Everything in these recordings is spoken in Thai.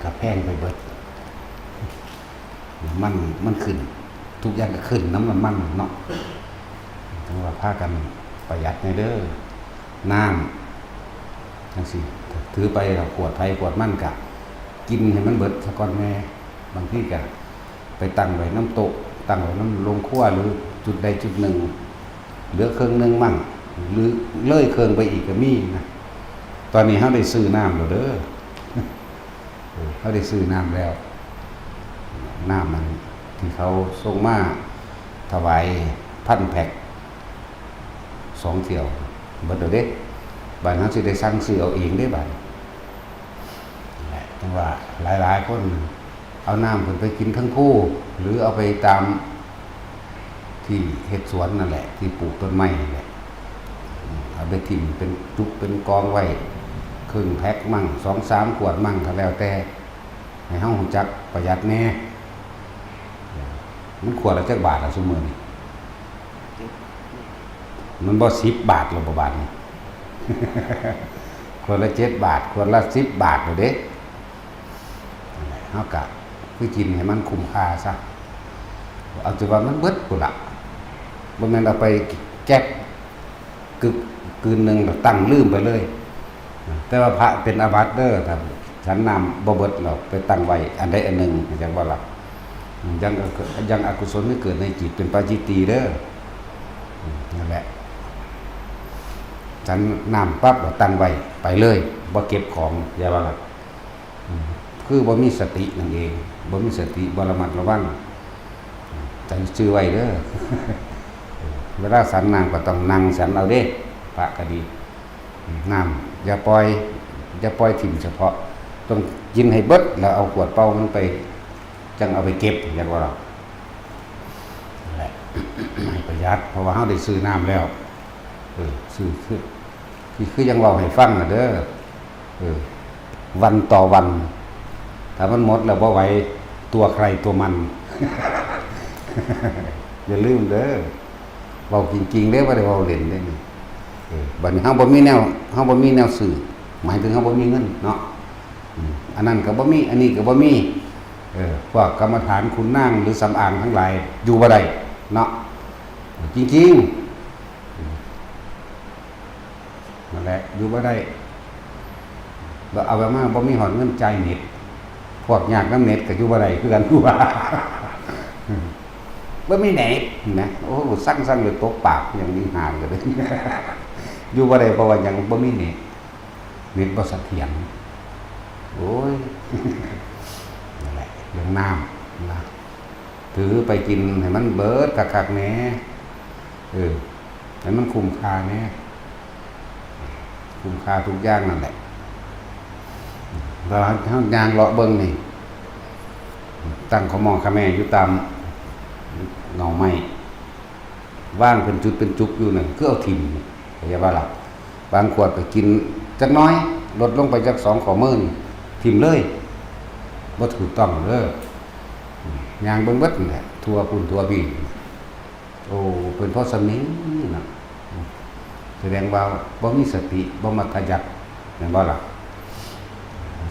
กับแพงไปเบิดมันขึ้นทุกอย่างก็ขึ้นน้ำมันเนาะถึงว่าพากันประหยัดในเด้อน้ำจังสิถือไปกับขวดไทยขวดมันกะกินให้มันเบิดสะก่อนแม่บางที่กะไปตั้งไว้น้ำโต๊ะตั้งไว้น้ำลงครัวหรือจุดใดจุดหนึ่งเหลือเครื่องนึงมั่งหรือเลื่อยเครื่องไปอีกก็มีนะตอนนี้เขาได้ซื้อน้ำแล้วเด้อเขาได้ซื้อน้ำแล้วน้ำมันที่เขาส่งมาถวาย1,000 แพ็ค2 เที่ยวเบิดเดี๋ยวเด็กบ้านเขาสิได้สั่งซื้อเอาเองได้บ้านจังว่าหลายคนเอาน้ำไปกินทั้งคู่หรือเอาไปตามที่เฮ็ดสวนนั่นแหละที่ปลูกต้นไม้นั่นแหละเอาไปทิ้งเป็นจุกเป็นกองไว้ครึ่งแพ็คมั่ง2-3 ขวดมั่งก็แล้วแต่ให้เฮารู้จักประหยัดแน่มันขวดละจักบาทละซุมื้อนี้มันบ่10 บาทหรอกบ่บาทนี่ ขวดละ7 บาทขวดละ10 บาทเลยเด้เฮากะคือกินให้มันคุ้มค่าซะเอาแต่ว่ามันเบิดพุ่นล่ะบ่แม่นเอาไปแก๊บคืนนึงแล้วตั้งลืมไปเลยแต่ว่าพระเป็นอาบัติเด้อถ้าฉันน้ำบ่เบิดหรอกไปตั้งไว้อันใดอันหนึ่งจังว่าล่ะยังอกุศลไม่เกิดในจิตเป็นปาจิตตีเด้อนั่นแหละฉันน้ำปั๊บเราตั้งไว้ไปเลยบ่เก็บของอย่าว่าล่ะคือบ่มีสตินั่นเองบ่มีสติบ่ระมัดระวังใจชื่อไว้เด้อ เวลาฉันน้ำก็ต้องนั่งฉันเอาเด้พระก็ดีน้ำอย่าปล่อยถิ่มเฉพาะต้องกินให้เบิดแล้วเอาขวดเป้ามันไปจังเอาไปเก็บอย่างว่าเราแหละให้ประหยัดเพราะว่าเฮาได้ซื้อน้ำแล้วซื้อคือยังเว้าให้ฟังน่ะเด้อวันต่อวันถ้ามันหมดแล้วบ่ไหวตัวใครตัวมัน อย่าลืมเด้อเว้าจริงๆเด้อบ่ได้เว้าเล่นเด้นี่บัดนี้เฮาบ่มีแนวซื้อหมายถึงเฮาบ่มีเงินเนาะอันนั้นก็บ่มีอันนี้ก็บ่มีพวกกรรมฐานคุณนั่งหรือสำอางทั้งหลายอยู่บ่ได้เนาะจริงๆนั่นแหละอยู่บ่ได้บ่เอาไปมาบ่มีหอดเงินจ่ายเน็ตพวกยากน้ำเน็ตก็อยู่บ่ได้คือกันว่าบ่มีเน็ตนะโอ้สั่งเลยตกปากอย่างนี้หานก็ได้อยู่บ่ได้เพราะว่ายังบ่มีเน็ตบ่เสถียรโอ้ยนั่นแหละเรื่องน้ำนะถือไปกินให้มันเบิดคักๆแหน่ให้มันคุ้มค่าแหน่คุ้มค่าทุกอย่างนั่นแหละเราเฮายางเลาะเบิ่งนี่ตั้งขมองขแม่อยู่ตามหน่อไม้ว่างเป็นจุดเป็นจุกอยู่นั่นคือเอาถิ่มอย่าว่าล่ะบางขวดก็กินจักน้อยลดลงไปจัก2 ข้อมือนี่ถิ่มเลยบ่ถูกต้องเด้อยางเบิ่งเบิดนั่นแหละทั่วปุ่นทั่วบีโอ้เป็นเพราะสมิงน่ะแสดงว่าบ่มีสติบ่มัธยัสถ์แม่นบ่ล่ะ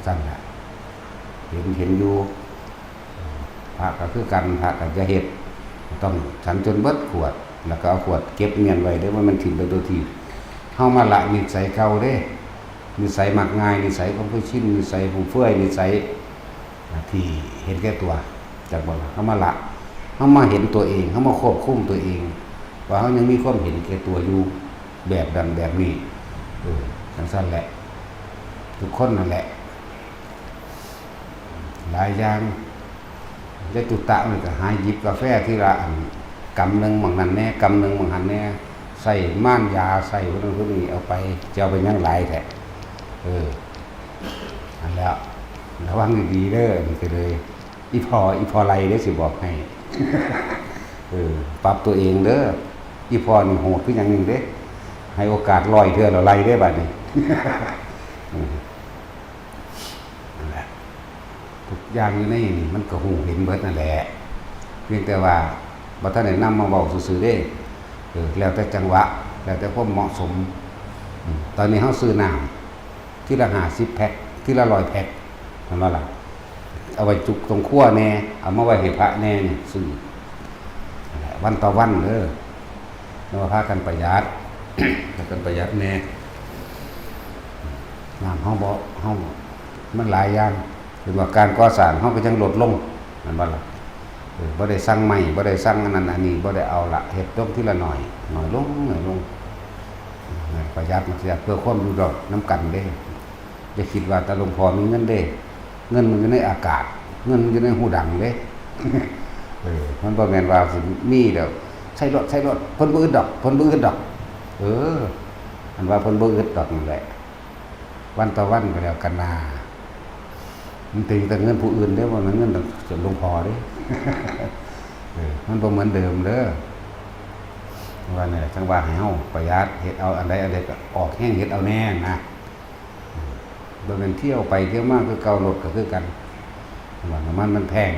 ซั่นแหละเห็นอยู่พระก็คือกันพระก็จะเฮ็ดต้องฉันจนเบิดขวดแล้วก็เอาขวดเก็บเงียนไว้เด้อว่ามันถิ่มไปตัวที่เฮามาละนิสัยเก่าเด้นิสัยมักง่ายนิสัยของผู้ชินนิสัยผู้เฟื่อยนิสัยที่เห็นแก่ตัวจากบ่ล่ะเฮามาละเฮามาเห็นตัวเองเฮามาควบคุมตัวเองว่าเฮายังมีความเห็นแก่ตัวอยู่แบบนั้นแบบนี้จังซั่นแหละทุกคนนั่นแหละหลายอย่างได้ตุตะมันก็หาหยิบกาแฟที่ละกำนึงบางนั้นแน่กำนึงบางหันแน่ใส่ม่านยาใส่พวกนั้นพวกนี้เอาไปจะเอาไปยังหลายแท้อันแล้วระวังดีๆเด้อนี่ก็เลยอีพอไรเด้อสิบอกให้ ปรับตัวเองเด้ออีพอนี่โหดคืออย่างนึงเด้ให้โอกาสลอยเทื่อแล้วไล่เด้อบัดนี้ นั่นแหละทุกอย่างอยู่ในนี่มันก็หูเห็นเบิดนั่นแหละเพียงแต่ว่าบ่ทันได้นำมาเว้าซื่อๆเด้แล้วแต่จังหวะแล้วแต่ความเหมาะสมตอนนี้เฮาซื้อน้ำที่ละ50 แพ็คที่ละ100 แพ็คนั่นว่าล่ะ เอาไว้จุกตรงขั้วแน่เอามาไว้ให้พระแน่เนี่ยซื้อวันต่อวันเด้อเราพากันประหยัด พากันประหยัดแน่น้ำเฮามันหลายอย่างหรือว่าการก่อสร้างเฮาก็ยังลดลงนั่นบ่ล่ะบ่ได้สร้างใหม่บ่ได้สร้างอันนั้นอันนี้บ่ได้เอาละเฮ็ดลงทีละหน่อยลงประหยัดมันจะเพื่อความอยู่รอดน้ำกันเด้อย่าคิดว่าตาหลวงพ่อมีเงินเด้เงินมันอยู่ในอากาศเงินมันอยู่ในหูดังเด้ มันบ่แม่นว่าสิมีแล้วใช้รถเพิ่นบ่อึดดอกอันว่าเพิ่นบ่อึดดอกนั่นแหละวันต่อวันก็แล้วกันนามันตีแต่เงินผู้อื่นเด้อบ่แม่นเงินส่วนหลวงพ่อเด้ มันบ่เหมือนเดิมเด้อว่าเนี่ยจังว่าให้เฮาประหยัดเฮ็ดเอาอันใดก็ออกแห้งเฮ็ดเอาแน่นะบ่แม่นเที่ยวไปเที่ยวมาคือเก่ารถก็คือกันว่าน้ำมันแพง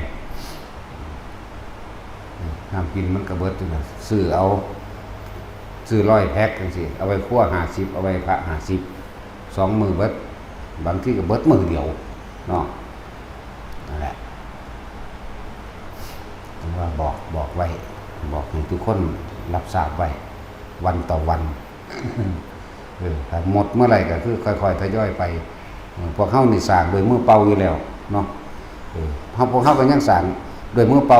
น้ำกินมันก็เบิดอยู่น่ะซื้อ100 แพ็คจังซี่เอาไว้ครัว50เอาไว้พระ50 2 มื้อเบิดบางทีก็เบิดมื้อเดียวเนาะนั่นแหละจังว่าบอกไว้บอกให้ทุกคนรับทราบไว้วันต่อวันถ้าหมดเมื่อไหร่ก็คือค่อยๆทยอยไปพวกเฮานี่สร้างโดยมือเปล่าอยู่แล้วเนาะพวกเฮาก็ยังสร้างโดยมือเปล่า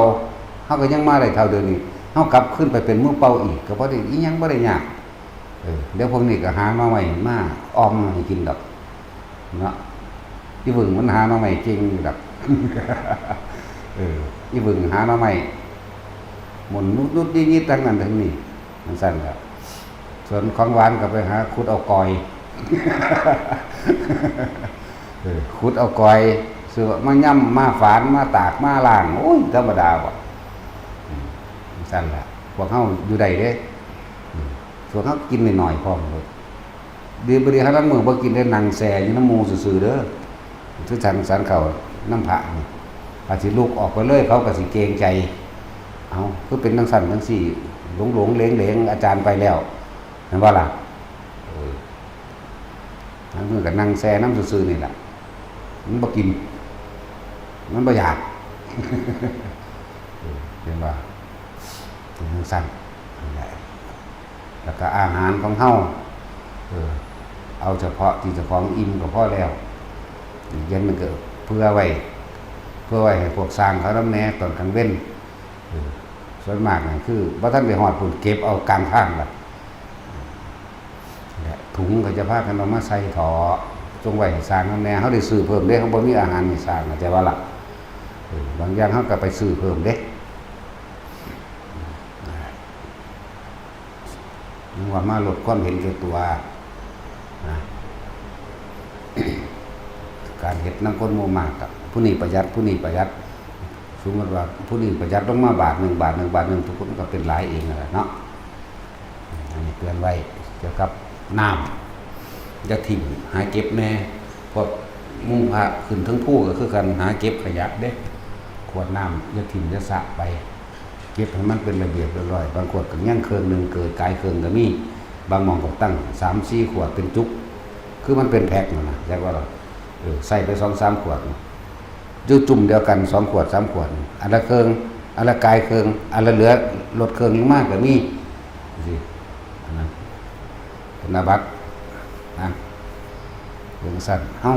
เฮาก็ยังมาได้เท่าเดิมนี่เฮากลับขึ้นไปเป็นมือเปล่าอีกก็บ่ได้อีหยังบ่ได้ยากเดี๋ยวพวกนี้ก็หามาใหม่มาออมให้กินดอกเนาะอีบึงมันหามาใหม่จริงดอกอีบึงหามาใหม่หมุนนุดๆยิดๆทั้งนั้นทั้งนี้มันสั่นครับส่วนของหวานก็ไปหาขุดเอากอยขุดเอากอยเสือมาย่ำมาฝานมาตากมาล้างโอ้ยธรรมดาบ่สั่นแหละพวกเฮาอยู่ใดเด้ส่วนเฮากินหน่อยๆพร้อมเลยดีบ่ดีหาลังมื้อบ่กินได้นั่งแซ่อยู่น้ำหมู่ซื่อๆเด้อคือสันเข้าน้ำพระนี่อาจสิลุกออกไปเลยเขาก็สิเกรงใจเอาคือเป็นจังซั่นจังซี่หลงๆเหลงๆอาจารย์ไปแล้วนั่นว่าล่ะนั่นคือก็นั่งแซ่น้ำซื่อๆนี่ล่ะมันบ่กินมันบ่อยากเห็นบ่จังซั่นแล้วก็อาหารของเฮาเอาเฉพาะที่เจ้าของอิ่มก็พอแล้วเย็นมันก็เพื่อไว้ให้พวกสร้างเขานำแน่ตอนกลางเว้นส่วนมากนั่นคือบ่ทันได้ฮอดพุ่นเก็บเอากลางทางล่ะถุงก็จะพากันเอามาใส่ถอจงไว้ให้สร้างนำแน่เฮาได้ซื้อเพิ่มเด้เฮาบ่มีอาหารให้สร้างเข้าใจว่าล่ะบางอย่างเฮาก็ไปซื้อเพิ่มเด้นึกว่ามาลดความเห็นแก่ตัวนะการเฮ็ดนำคนหมู่มากกับผู้นี้ประหยัดสมมุติว่าผู้นี้ประหยัดลงมาบาทหนึ่งทุกคนก็เป็นหลายเองนั่นแหละเนาะอันนี้เตือนไว้เกี่ยวกับน้ำอย่าทิ้งหาเก็บแน่พวกมุ่งพระขึ้นทั้งผู้ก็คือกันหาเก็บขยะเด้ขวดน้ำอย่าทิ้งอย่าสะไปเก็บให้มันเป็นระเบียบเรียบร้อยบางขวดก็ย่างเครื่องนึงเกิดกายเครื่องก็มีบางหม่องก็ตั้ง 3-4 ขวดเป็นจุกคือมันเป็นแพ็คนั่นน่ะแยกว่าเราใส่ไป 2-3 ขวดอยู่จุ่มเดียวกัน2 ขวด 3 ขวดอันละเครื่องอันละกายเครื่องอันละเหลือลดเครื่องมากก็มีสิอันนั้นเป็นอาบัตินะเรื่องสั้นเฮ้า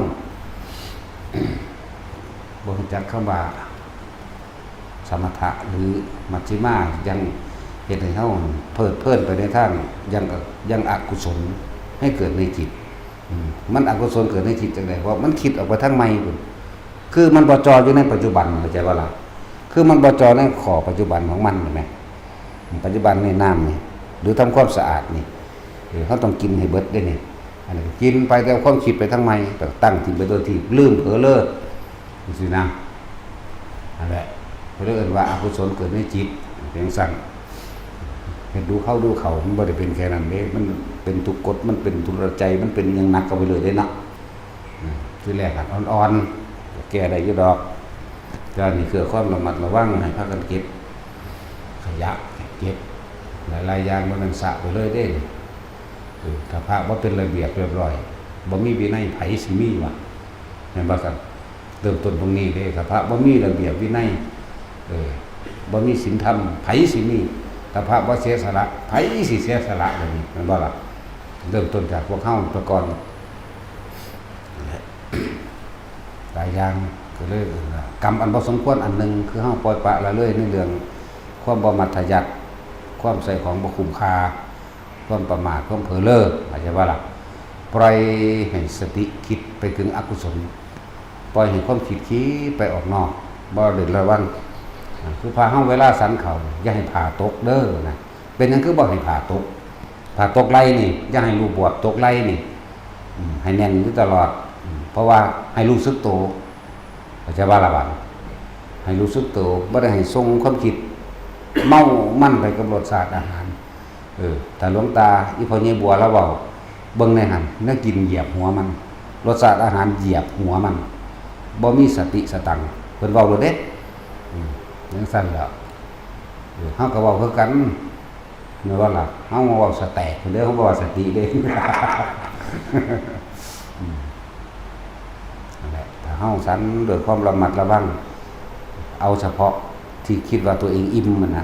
บ่รู้จักคำว่าสมถะหรือมัชฌิมายังเฮ็ดให้เฮาเพิ่นไปในทางยังอกุศลให้เกิดในจิตมันอกุศลเกิดในจิตจังได๋เพราะมันคิดออกไปทางใหม่พุ่นคือมันบ่จออยู่ในปัจจุบันเข้าใจบ่ล่ะคือมันบ่จอในขอปัจจุบันของมันเห็นมั้ยปัจจุบันนี่น้ำนี่หรือทำความสะอาดนี่เฮาต้องกินให้เบิดได้นี่อันนี้กินไปแต่ความคิดไปทางใหม่ตั้งทิ้งไปโดยที่ลืมเผลอเลิศจังซี่นะนั่นแหละเพิ่นเอิ้นว่าอกุศลเกิดในจิตเป็นสั่นเห็นดูเข้าดูเขามันบ่ได้เป็นแค่นั้นเด้มันเป็นทุกกฎมันเป็นทุรใจมันเป็นอย่างหนักเข้าไปเลยเด้เนาะคือแรกอ่อนแก้ได้อยู่ดอกก็นี่คือความระมัดระวังให้พากันเก็บขยะเก็บหลายๆอย่างบ่นั่นสะไปเลยเด้ถ้าพระบ่เป็นระเบียบเรียบร้อยบ่มีวินัยไผสิมีวะแม่นบ่ครับ เริ่มต้นตรงนี้เด้ถ้าพระบ่มีระเบียบวินัยบ่มีศีลธรรมไผสิมีถ้าพระบ่เสียสละไผสิเสียสละแบบนี้มันบ่ล่ะเริ่มต้นจากพวกเฮาแตะก่อนหลายอย่างก็เลยกรรมอันบ่สมควรอันหนึงคือเฮาปล่อยปละละเลยในเรื่องความบ่มัธยัสถ์ความใส่ของบ่คุ้มค่าความประมาทความเผลอเล้ออาจจะว่าล่ะปล่อยให้สติคิดไปถึงอกุศลปล่อยให้ความคิดไปออกนอกบ่ได้ระวังคือพาเฮาเวลาสันเขาอย่าให้ผ่าตกเด้อนะเป็นหยังคือบ่ให้ผ่าตกผ่าตกไหลนี่อย่าให้รูปบวบตกไหลนี่ให้แน่นอยู่ตลอดเพราะว่าให้รู้สึกตัวอาจจะว่าละบัดให้รู้สึกตัวบ่ได้ให้ทรงความคิดเมามั่นไปกับรสชาติอาหารถ้าหลวงตาอีพ่อใหญ่บัวแล้วเว้าเบิ่งในหันน่ากินเหยียบหัวมันรสชาติอาหารเหยียบหัวมันบ่มีสติสตังค์เพิ่นเว้าโดดเด้จังซั่นแล้วเฮาก็เว้าคือกันแม่นว่าล่ะเฮามาเว้าสแตกเพิ่นเด้อเฮาบ่ว่าสติเด้นั่นแหละถ้าเฮาสันด้วยความระมัดระวังเอาเฉพาะที่คิดว่าตัวเองอิ่มมันนะ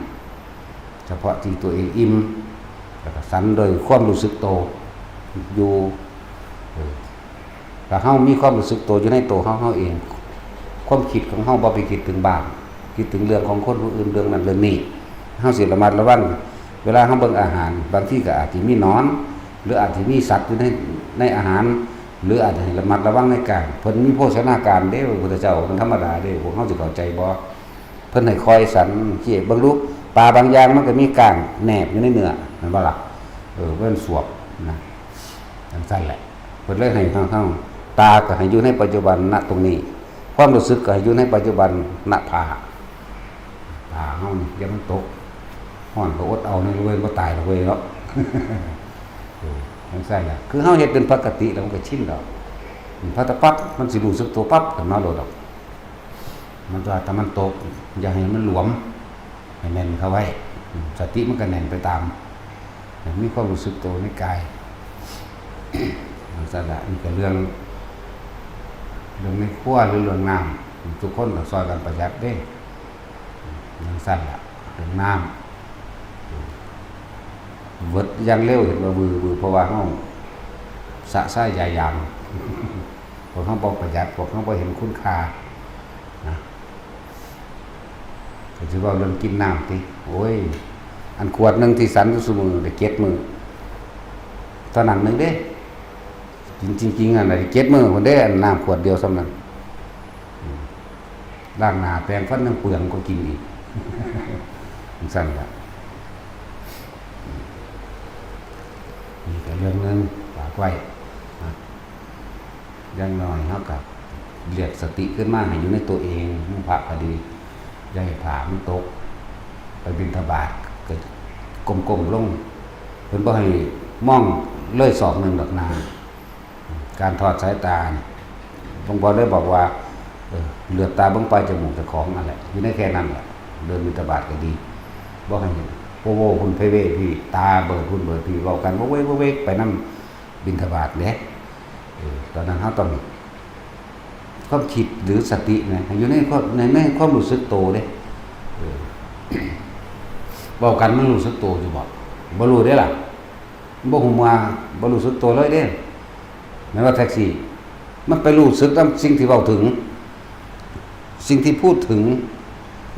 เฉพาะที่ตัวเองอิ่มแล้วก็สันโดยความรู้สึกโตอยู่ถ้าเฮามีความรู้สึกโตอยู่ในตัวเฮาเองความคิดของเฮาบ่ไปคิดถึงบ้านคิดถึงเรื่องของคนผู้อื่นเรื่องนั้นเรื่องนี้เฮาสิระมัดระวังเวลาเฮาเบิ่งอาหารบางทีก็อาจสิมีหนอนหรืออาจสิมีสัตว์อยู่ในอาหารหรืออาจจะระมัดระวังในการเพิ่นมีโภชนาการเด้พระพุทธเจ้ามันธรรมดาเด้พวกเฮาสิเข้าใจบ่เพิ่นให้คอยสันเกี่ยเบิ่งลูกปลาบางอย่างมันก็มีก้างแนบอยู่ในเนื้อแม่นบ่ล่ะเพิ่นสวบนะจังซั่นแหละเพิ่นเลยให้เฮาตาก็ให้อยู่ในปัจจุบันณตรงนี้ความรู้สึกก็ให้อยู่ในปัจจุบันณภาเฮานี่อย่ามันตกฮ้อนก็อดเอาในเว้ยบ่ตายดอกเว้ยเนาะจังซั่นแหละคือเฮาเฮ็ดเป็นปกติแล้วมันก็ชินแล้วพอตะปั๊บมันสิรู้สึกตัวปั๊บขึ้นมาโลดดอกมันว่าถ้ามันตกอย่าให้มันหลวมให้แน่นเข้าไว้สติมันก็แน่นไปตามมีความรู้สึกตัวในกายจังซั่นล่ะนี่ก็เรื่องในครัวหรือเรื่องน้ำทุกคนก็ซอยกันประหยัดเด้จังซั่นล่ะเรื่องน้ำเวิดอย่างเร็วเห็นว่าบือเพราะว่าเฮาสะสายยายามพวกเฮาบ่ประหยัดพวกเฮาบ่เห็นคุณค่านะก็สิว่าเรื่องกินน้ำติโอ้ยอันขวดนึงที่สันอยู่ซุมื้อได้7มื้อตอนนั้นนึงเด้จริงๆอันน่ะ7มื้อพุ่นเด้อันน้ำขวดเดียวส่ำนั้นล้างหน้าแปรงฟันยังเปลืองก็กินอีกสั่นล่ะนี่ก็เรื่องนึงฝากไว้อย่างน้อยเฮาก็เรียกสติขึ้นมาให้อยู่ในตัวเองมุ่งพระก็ดีอย่าให้ผ่ามันตกไปบิณฑบาตก็ก้มๆลงเพิ่นบ่ให้มองเลยศอกนึงดอกนาการทอดสายตาหลวงพ่อได้บอกว่าเหลือบตาเบิ่งปลายจมูกเจ้าของนั่นแหละอยู่ในแค่นั้นแหละเดินบิณฑบาตก็ดีบ่ให้โวคุณเพเวพี่ตาเบิดคุณเบิดพี่เว้ากันเว้ยไปนำบิณฑบาตเด้ตอนนั้นเฮาต้องความคิดหรือสตินะอยู่ในความรู้สึกโตเด้เว้ากันมันรู้สึกโตอยู่บ่รู้เด้ล่ะบ่ฮู้ว่าบ่รู้สึกโตเลยเด้แม้ว่าแท็กซี่มันไปรู้สึกนำสิ่งที่เว้าถึงสิ่งที่พูดถึง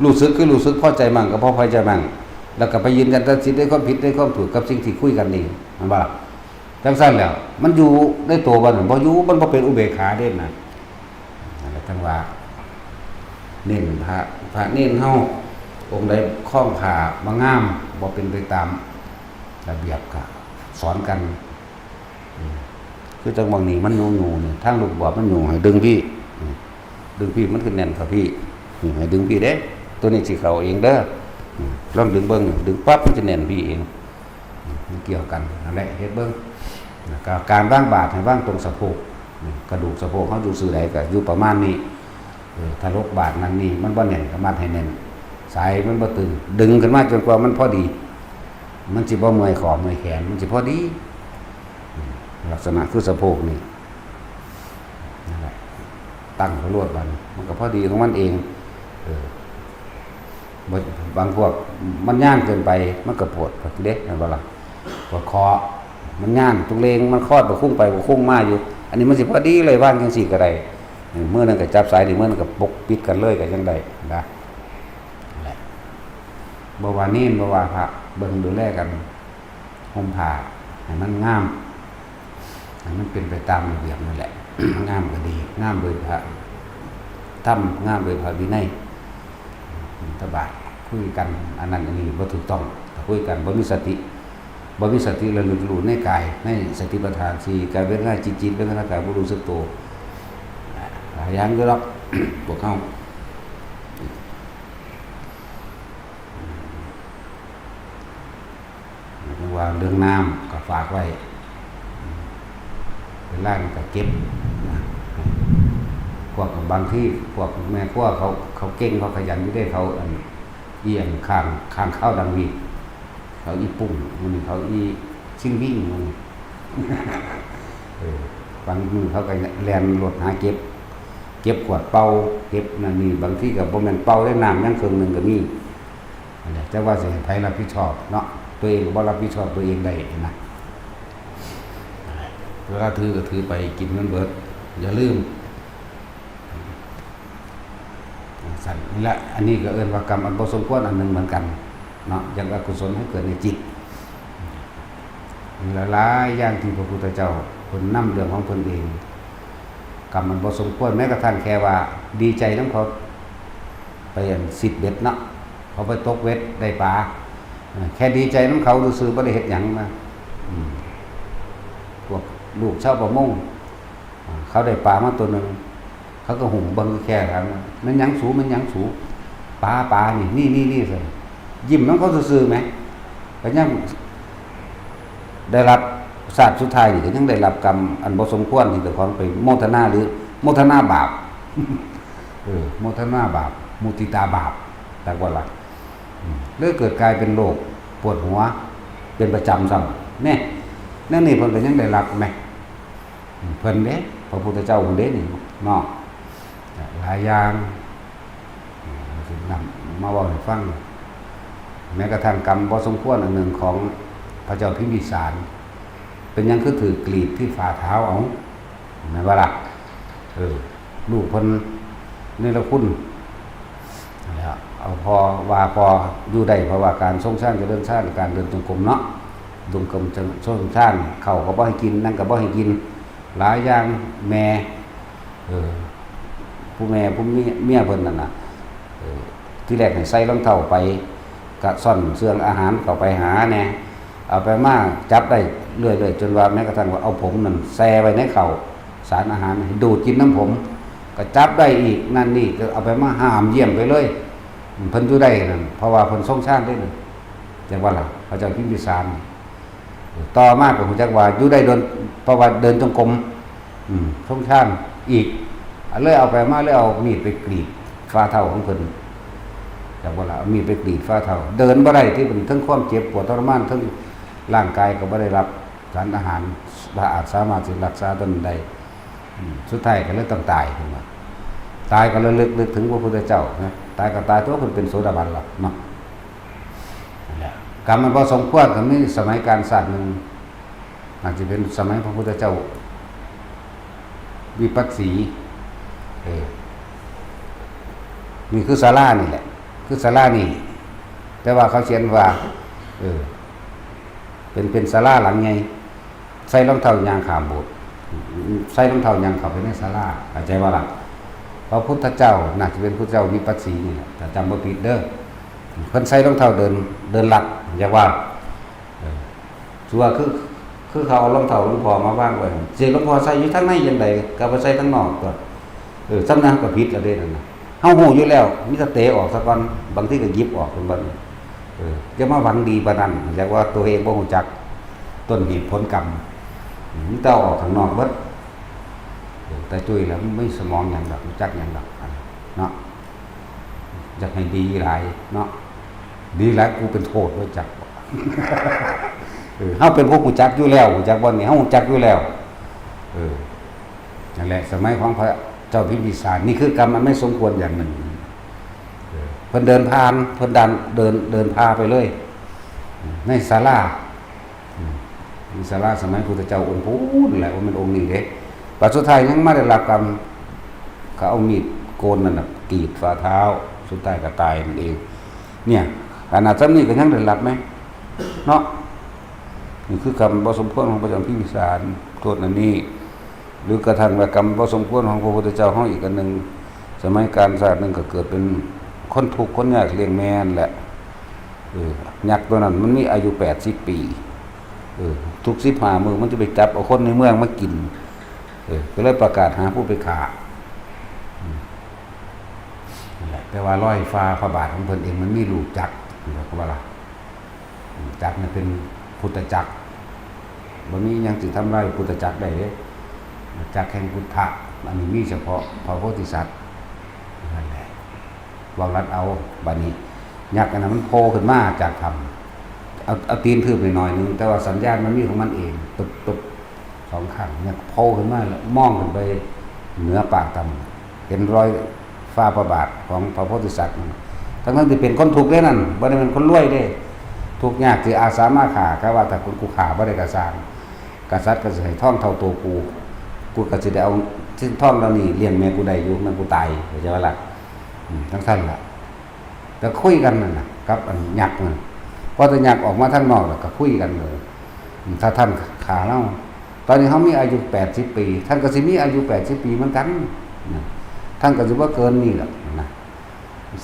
รู้สึกคือรู้สึกพอใจมั่งก็พอใจมั่งแล้วก็ไปยืนยันตัดสินได้ความผิดได้ความถูกกับสิ่งที่คุยกันนี่มันบ่ล่ะจังซั่นแล้วมันอยู่ในตัวบ่นั่นบ่อยู่มันบ่เป็นอุเบกขาเด้นั่นแหละจังว่าเน้นพระเน้นเฮาองค์ใดคล้องผ้ามางามบ่เป็นไปตามระเบียบก็สอนกันคือจังบางนี้มันงูนี่ทางลูกบวบมันอยู่ให้ดึงพี่มันขึ้นแน่นครับพี่นี่ให้ดึงพี่เด้ตัวนี้สิเข้าเองเด้อลองดึงเบิ่งดึงปั๊บมันจะแน่นพี่เองมันเกี่ยวกันนั่นแหละเฮ็ดเบิ่งการวางบาตรให้วางตรงสะโพกกระดูกสะโพกเฮาอยู่ซื่อใดก็อยู่ประมาณนี้ถ้าลกบาตรนั่นนี่มันบ่แน่นก็มัดให้แน่นสายมันบ่ตึงดึงขึ้นมาจนกว่ามันพอดีมันสิบ่เมื่อยคอเมื่อยแขนมันสิพอดีลักษณะคือสะโพกนี่นั่นแหละ ตั้งไปรวดมันก็พอดีของมันเองบางพวกมันย่างเกินไปมันก็ปวดเด็กนั่นบ่ล่ะปวดคอมันย่างตรงเลงมันคลอดบ่คุ้งไปบ่คุ้งมาอยู่อันนี้มันสิพอดีเลยว่างจังซี่ก็ได้เมื่อนั้นก็จับสายนี่เมื่อนั้นก็ปกปิดกันเลยก็ยังได้นะแหละบ่ว่านี่บ่ว่าพระเบิ่งดูแลกันห่มผ้าให้มันงามให้มันเป็นไปตามระเบียบนั่นแหละ งามก็ดีงามโดยพระธรรมงามโดยพระวินัยตบะคุยกันอันนั้นอันนี้บ่ถูกต้องคุยกันบ่มีสติระลึกรู้ในกายในสติปัฏฐาน4การเวทนาจิตเวทนากายบ่รู้สึกตัวหลายอย่างอยู่หรอกพวกเฮาว่าเรื่องน้ำก็ฝากไว้เวลาก็เก็บพวกบางที่พวกแม่ครัวเขาเก่งเขาขยันอยู่ได้เขาเอียงข้างข้าวดังวีเขาอีปุ่งมันเขาอีชิงวิ่งมันบางมือเขาก็แลนรถหาเก็บขวดเป่าเก็บนั่นนี่บางที่กับบ่แม่นเป่าได้น้ำยังครึ่งนึงก็มีแต่ว่าสิให้ไผรับผิดชอบเนาะตัวเองก็บ่รับผิดชอบตัวเองได้นะเวลาถือก็ถือไปกินมันเบิดอย่าลืมสั่นนี่แหละอันนี้ก็เอิ้นว่ากรรมอันบ่สมควรอันนึงเหมือนกันเนาะอย่างอกุศลให้เกิดในจิตมีหลายอย่างที่พระพุทธเจ้าเพิ่นนำเรื่องของเพิ่นเองกรรมมันบ่สมควรแม้กระทั่งแค่ว่าดีใจนำเขาไป10เบ็ดเนาะเขาไปตกเบ็ดได้ปลาแค่ดีใจนำเขาซื่อๆบ่ได้เฮ็ดหยังนะพวกลูกชาวประมงเขาได้ปลามาตัวนึงเขาก็หุ่มเบิ่งแค่ถามมันหยังสูมันหยังสูปลานี่ซิยิ้มนำเขาซื่อๆมั้ยก็ยังได้รับศาสตร์สุดท้ายนี่ก็ยังได้รับกรรมอันบ่สมควรที่เจ้าของไปโมทนาหรือโมทนาบาปโมทนาบาปมุติตาบาปแต่ว่าล่ะเลยเกิดกลายเป็นโรคปวดหัวเป็นประจำซ้ำแน่นั่นนี่เพิ่นก็ยังได้รับแม่เพิ่นเด้พระพุทธเจ้าเพิ่นเด้นี่เนาะหลายอย่างสินำมาเว้าให้ฟังแม้กระทั่งกรรมบ่สมควรอันหนึ่งของพระเจ้าพิมพิสารเป็นยังคือถือกรีดที่ฝ่าเท้าเอาแม่นว่าล่ะลูกเพิ่นนี่ละคุณแล้วเอาพออยู่ได้เพราะว่าการทรงชาติจะเดินชาติการเดินจงกรมเนาะจงกรมจะทรงชาติเข้าก็บ่ให้กินนั่นก็บ่ให้กินหลายอย่างแม่ผู้แม่ผู้เมียเพิ่นนั่นน่ะที่แรกให้ใส่รองเท้าไปกะซ่อนเสื่องอาหารเข้าไปหาแน่เอาไปมาจับได้เรื่อยๆจนว่าแม้กระทั่งว่าเอาผมนั่นแซ่ไว้ในเข่าสารอาหารดูดกินน้ำผมก็จับได้อีกนั่นนี่ก็เอาไปมาห้ามเยี่ยมไปเลยเพิ่นอยู่ได้นั่นเพราะว่าเพิ่นทรงชาติได้นั่นจังว่าล่ะพระเจ้าพิมพิสารต่อมาก็ฮู้จักว่าอยู่ได้เพราะว่าเดินจงกรมทรงชาติอีกเลยเอาไปมาเลยเอามีดไปกรีดฝ่าเท้าของเพิ่นจังว่าล่ะเอามีดไปกรีดฝ่าเท้าเดินบ่ได้ที่เพิ่นทั้งความเจ็บปวดทรมานทั้งร่างกายก็บ่ได้รับสารอาหารว่าอาจสามารถสิรักษาตนได้สุดท้ายก็เลยต้องตายขึ้นมาตายก็ระลึกนึกถึงพระพุทธเจ้านะตายก็ตายตัวคนเป็นโสดาบันหรอกเนาะนั่นแหละกรรมมันบ่สมควรก็มีสมัยการศาสตร์นึงอาจจะเป็นสมัยพระพุทธเจ้าวิปัสสีนี่คือศาลานี่แหละคือศาลานี่แต่ว่าเขาเขียนว่าเป็นศาลาหลังใหญ่ใส่รองเท้ายางขามโบสถ์ใส่รองเท้ายางเข้าไปในศาลาเข้าใจว่าล่ะพระพุทธเจ้าน่าจะเป็นพุทธเจ้าวิปัสสีนี่แหละแต่จำบ่ผิดเด้อเพิ่นใส่รองเท้าเดินลัดอย่าว่าชัวคือเขาเอารองเท้าหลวงพ่อมาว่างไว้สิหลวงพ่อใส่อยู่ทางในจังไดก็บ่ใส่ทางนอกก็สำนักก็ผิดแล้วเด้นั่นน่ะเฮาฮู้อยู่แล้วมีแต่เตะออกซะก่อนบางทีก็หยิบออกเพิ่นบ่จะมาหวังดีปานนั้นอยากว่าตัวเองบ่รู้จักต้นเหตุผลกรรมมันต้องออกข้างนอกเบิดแต่จุ้ยแล้วไม่สมองอย่างดอกรู้จักอย่างดอกเนาะอยากให้ดีหลายเนาะดีหลายกูเป็นโทษรู้จักเฮาเป็นพวกรู้จักอยู่แล้วรู้จักบ่นี่เฮารู้จักอยู่แล้วนั่นแหละสมัยของพระ เจ้าพิมพิสารนี่คือกรรมมันไม่สมควรอย่างหนึ่งเพิ่นเดินผ่านเพิ่นเดินพาไปเลยในศาลามีศาลาสมัยพุทธเจ้าองค์พูนแหละว่ามันองค์นี้เด้ปัจจุบันยังไม่ได้รับกรรมเขาเอามีดโกนนั่นน่ะกรีดฝ่าเท้าสุดท้ายก็ตายนั่นเองเนี่ยขนาดจำนี้ก็ยังได้รับไหมเนาะนี่คือกรรมบ่สมควรของพระเจ้าพิมพิสารโทษนั่นนี่หรือกระทั่งว่ากรรมบ่สมควรของพระพุทธเจ้าเฮาอีกอันนึงสมัยการศาสตร์นึงก็เกิดเป็นคนทุกข์คนยากเลี้ยงแม่นแหละยักษ์ตัวนั้นมันมีอายุ80ปีทุก15มื้อมันจะไปจับเอาคนในเมืองมากินก็เลยประกาศหาผู้ไปฆ่านั่นแหละแต่ว่าร้อยฟ้าพระบาทของเพิ่นเองมันมีรูปจักรเขาว่าล่ะจักรนี่เป็นพุทธจักรบ่มีหยังสิทำลายพุทธจักรได้เด้จักรแห่งพุทธะอันนี้มีเฉพาะพระโพธิสัตว์นั่นแหละวางรัดเอาบัดนี้ยักษ์อันนั้นมันโผล่ขึ้นมาจากธรรมเอาตีนทืบไปหน่อยนึงแต่ว่าสัญญาณมันมีของมันเองตุ๊บสองข้างเนี่ยโผล่ขึ้นมาแล้วมองขึ้นไปเหนือปากต่ำเห็นรอยฟ้าพระบาทของพระโพธิสัตว์ทั้งที่เป็นคนทุกข์ได้นั่นบ่ได้เป็นคนรวยได้ทุกข์ยากที่อาสามาฆ่าก็ว่าแต่คนกูฆ่าบ่ได้กระสร้างกษัตริย์ก็สิให้ท่องเท่าตัวกูก็สิได้เอาซึ่งท่องแล้วนี่เลี้ยงแม่กูได้อยู่มันกูตายเข้าใจว่าล่ะทั้งท่านล่ะแต่คุยกันนั่นน่ะกับอันยักษ์นั่นพอจะยักษ์ออกมาทางนอกแล้วก็คุยกันเลยถ้าท่านฆ่าเราตอนนี้เขามีอายุ80ปีท่านก็สิมีอายุ80ปีเหมือนกันท่านก็สิบ่เกินนี่หรอกนะ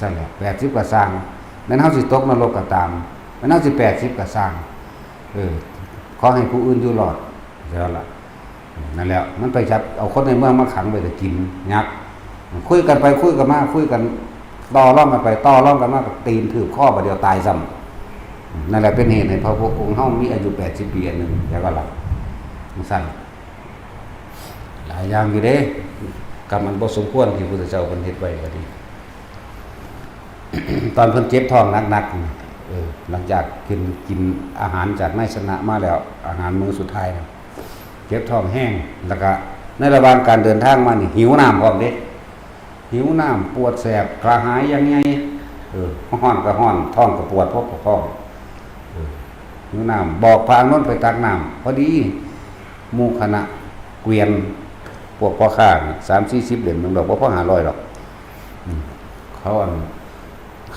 ซั่นแหละ80ก็สร้างแม้นเฮาสิตกนรกก็ตามแม้นเฮาสิ80ก็สร้างขอให้ผู้อื่นอยู่รอดเท่านั้นล่ะนั่นแหละมันไปจับเอาคนในเมืองมาขังไปจะกินยักษ์คุยกันไปคุยกันมาคุยกันต่อร่องกันไปต่อร่องกันมากับตีนถือข้อบ่เดียวตายซ้ำนั่นแหละเป็นเหตุให้พระพุทธองค์เฮามีอายุ80ปีอันนึงแล้วก็หลับมันสั้นหลายอย่างอยู่เด้กรรมมันบ่สมควรที่พระพุทธเจ้าเพิ่นเฮ็ดไว้ก็ดี ตอนเพิ่นเจ็บท้องหนักๆหลังจากกินอาหารจากนายชนะมาแล้วอาหารมื้อสุดท้ายเจ็บท้องแห้งแล้วก็ในระหว่างการเดินทางมานี่หิวน้ำพร้อมเด้หิวน้ำปวดแสบกระหายยังไงร้อนก็ร้อนท้องก็ปวดพบท้องหิวน้ำบอกพระอานนท์ไปตักน้ำพอดีหมู่คณะเกวียนพวกพ่อข้า30-40เหรียญมันดอกบ่พอ500หรอกเขา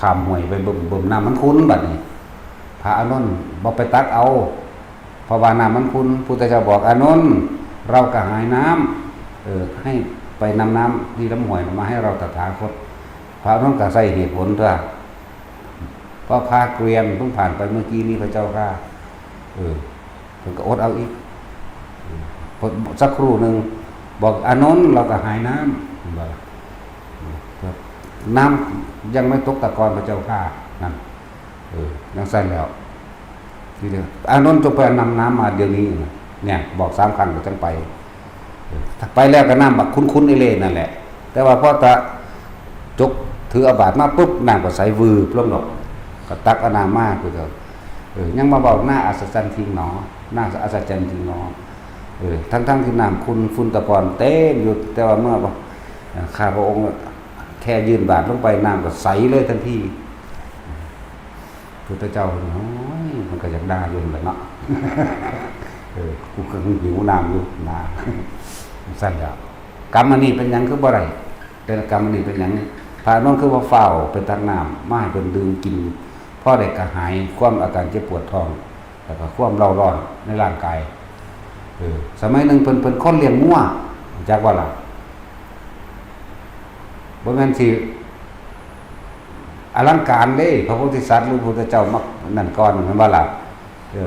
ข้ามห้วยไปบ่มน้ำมันคุ้นบัดนี้พระอานนท์บ่ไปตักเอาเพราะว่าน้ำมันคุ้นพุทธเจ้าบอกอานนท์เรากระหายน้ำให้ไปนำน้ำที่ลำห้วยมาให้เราตถาคตพระอานนท์ก็ใส่เหตุผลเถอะเพราะพาเกวียนเพิ่งผ่านไปเมื่อกี้นี้พระเจ้าค่ะเพิ่นก็อดเอาอีกสักครู่นึงบอกอานนท์เรากระหายน้ำน้ำยังไม่ตกตะกอนพระเจ้าค่ะนั่นยังใส่แล้วทีเดียวอานนท์จงไปนำน้ำมาเดี๋ยวนี้เนี่ยบอก3ครั้งก็จังไปไปแล้วก็น้ำบักคุ้นๆไอ้เล่นั่นแหละแต่ว่าพอตะจกถืออาบาดมาปุ๊บน้ำก็ใสวืบลงหนกก็ตักเอาน้ำมาคือเถอะยังมาบอกหน้าอัศจรรย์ทิ้งหนอหน้าอัศจรรย์ทิ้งหนอทั้งที่น้ำคุณฝุ่นตะกอนเต็มอยู่แต่ว่าเมื่อข้าพระองค์แค่ยืนบาดลงไปน้ำก็ใสเลยทันทีพุทธเจ้าโอ้ยมันก็ยังด่าอยู่แหละเนาะกูก็หิวน้ำอยู่นะสั้นแล้วกรรมอันนี้เป็นหยังคือบ่ไรแต่กรรมอันนี้เป็นหยังพระน้องคือว่าเฝ้าเป็นตักน้ำมาให้เป็นดื่มกินพ่อได้กระหายความอาการเจ็บปวดท้องแล้วก็ความเร่าร้อนในร่างกายสมัยหนึ่งเพิ่นคนเลี้ยงงัวจากว่าล่ะบ่แม่นสิอลังการเด้พระโพธิสัตว์หรือพระพุทธเจ้ามักนั่นก่อนมันว่าล่ะ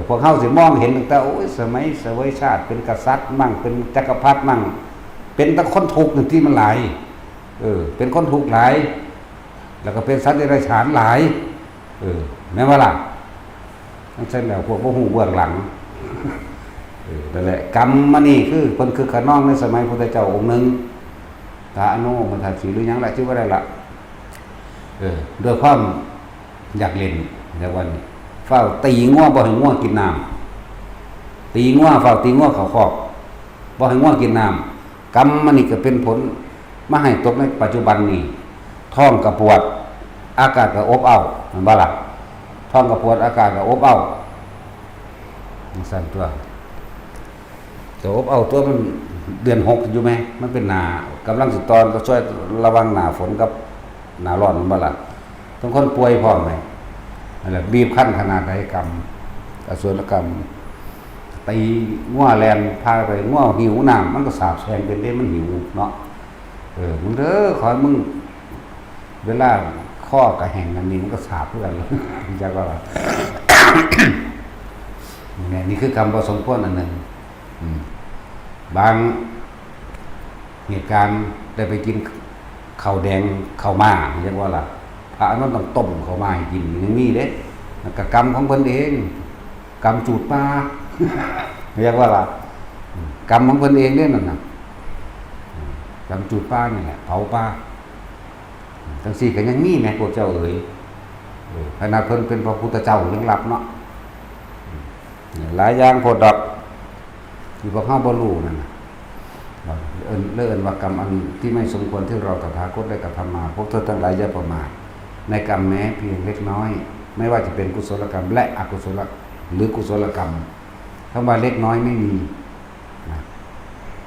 พวกเฮาสิมองเห็นตั้งแต่โอ้ยสมัยเสวยชาติเป็นกษัตริย์มั่งเป็นจักรพรรดิมั่งเป็นแต่คนทุกข์นึงที่มันหลายเป็นคนทุกข์หลายแล้วก็เป็นสัตว์เดรัจฉานหลายแม่นว่าล่ะทั้งเช่นแล้วพวกบ่ฮู้เบื้องหลังนั่นแหละกรรมมานี่คือเพิ่นคือขน้องในสมัยพุทธเจ้าองค์นึงพระอนุมันทัดสีหรือหยังล่ะชื่อว่าได้ล่ะด้วยความอยากเล่นในวันนี้เฝ้าตีงัวบ่ให้งัวกินน้ำตีงัวเฝ้าตีงัวเขาคอกบ่ให้งัวกินน้ำกรรมมันนี่ก็เป็นผล มาให้ตกในปัจจุบันนี้ท้องกระปวดอากาศก็อบอ้าวมันบ่ล่ะท้องกระปวดอากาศก็อบอ้าวมันสั่นตัวแต่อบอ้าวตัวมันเดือน6อยู่ไหมมันเป็นหนากำลังสิตอนก็ช่วยระวังหนาฝนกับหนาร้อนมันบ่ล่ะต้องคนป่วยพร้อมไหมนั่นแหละบีบคั้นขนาดใดกรรมอสุรกรรมตีง่วแลนพาไปง่วหิวน้ำมันก็สาบแช่งเป็นเด้มันหิวเนาะมึงเด้อขอมึงเวลาข้อกระแห่งอันนี้มันก็สาบเพื่อนเลยจักว่า เนี่ยนี่คือกรรมผสมควรอันหนึ่งบางเหตุการณ์ได้ไปกินข้าวแดงข้าวม่าเรียกว่าล่ะพระอนุนต้องต้มข้าวม่าให้กินยังมีเด้กับกรรมของเพิ่นเองกรรมจูดปลา เรียกว่าล่ะกรรมของเพิ่นเองเนี่ยนั่นน่ะกรรมจูดปลานี่แหละเผาปลาทั้งสี่ก็ยังมีแม่พวกเจ้าเอ๋ยขนาดเพิ่นเป็นพระพุทธเจ้ายังรับเนาะหลายอย่างโพดดอกที่พวกเฮาบ่รู้นั่นน่ะเลิ่นว่ากรรมอันที่ไม่สมควรที่เราตถาคตได้กระทำมาพวกเธอทั้งหลายอย่าประมาทในกรรมแม้เพียงเล็กน้อยไม่ว่าจะเป็นกุศลกรรมและอกุศลหรือกุศลกรรมคำว่าเล็กน้อยไม่มีนะ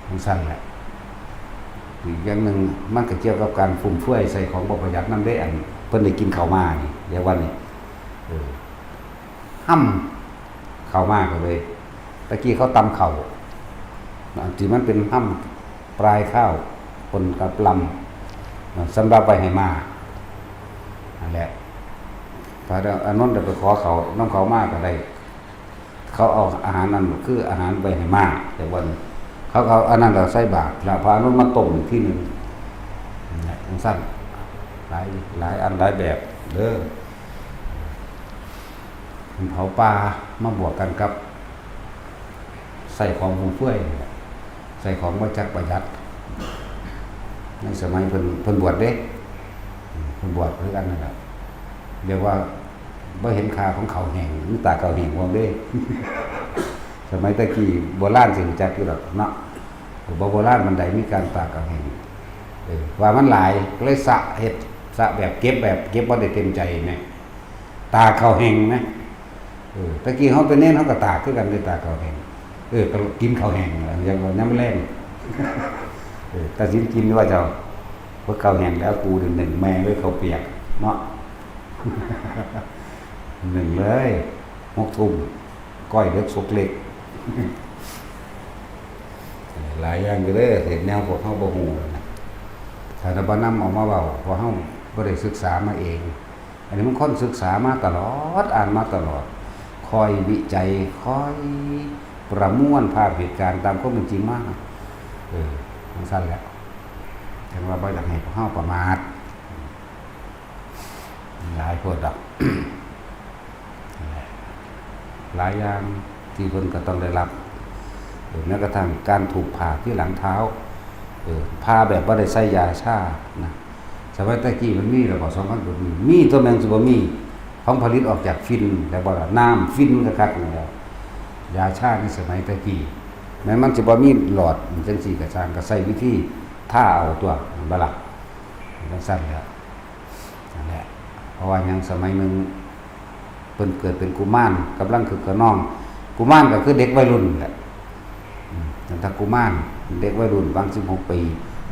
มันสั้นแหละอีกอย่างหนึ่งมันก็เกี่ยวกับการฟุ่มเฟือยใส่ของบ่ประหยัดนั่นได้อันเพิ่นได้กินข้าวมานี่เดี๋ยววันนี้ห้ำข้าวมาก็เลยตะกี้เขาตำข้าวที่มันเป็นห้ำปลายข้าวปนกับลำสำหรับไปให้มานั่นแหละพระอานนท์ได้ไปขอเขาน้ำเขามากก็ได้เขาเอาอาหารนั้นคืออาหารไปให้มาแต่วันเขาเอาอันนั้นเราใส่บาตรแล้วพระอานนท์มาต้มที่หนึ่งสั้นหลายอันหลายแบบเด้อเผาปลามาบวกกันกับใส่ของฟุ่มเฟือยใส่ของบ่จักประหยัดในสมัยเพิ่นบวชเด้เพิ่นบวชคือกันนั่นแหละเรียกว่าบ่เห็นค่าของเขาแห้งหรือตาเขาแห้งวงเด้ สมัยตะกี้โบราณสิรู้จักอยู่ดอกเนาะโบราณมันใดมีการตาเขาแห้งว่ามันหลายก็เลยสะเฮ็ดสะแบบเก็บบ่ได้เต็มใจแม่ตาเขาแห้งแม่ตะกี้เฮาไปเน้นเฮาก็ตากคือกันด้วยตาเขาแห้งก็กินข้าวแห้งอย่างว่าน้ำแรงแต่สิกินว่าเจ้าพวกข้าวแห้งแล้วกูหนึ่งแม่ไว้ข้าวเปียกเนาะหนึ่งเลย6 ทุ่มก้อยเล็กสุกเล็กหลายอย่างอยู่เลยเห็นแนวพวกเฮาบ่ฮู้นะถ้าบ่นำออกมาเว้าเพราะเฮาบ่ได้ศึกษามาเองอันนี้มันคนศึกษามาตลอดอ่านมาตลอดคอยวิจัยคอยประมวลภาพเหตุการณ์ตามความเป็นจริงมากมันสั้นแหละแต่ว่าบ่อยากให้พวกเฮาประมาทหลายคนดอก หลายอย่างที่เพิ่นก็ต้องได้รับแม้กระทั่งการถูกผ่าที่หลังเท้าผ่าแบบบ่ได้ใส่ยาชานะสมัยตะกี้มันมีระบบ2000กว่ามีตัวแมงสิบ่มีของผลิตออกจากฟินแต่บ่ล่ะน้ำฟินคักๆนี่แล้วยาชาในสมัยตะกี้แม้มันสิบ่มีหลอดจังซี่ก็ช่างก็ใช้วิธีท่าเอาตัวบ่ล่ะจังซั่นแหละนั่นแหละเพราะว่ายังสมัยนึงเพิ่นเกิดเป็นกุมารกำลังคึกขนองกุมารก็คือเด็กวัยรุ่นแหละถ้ากุมารเด็กวัยรุ่นบาง16 ปี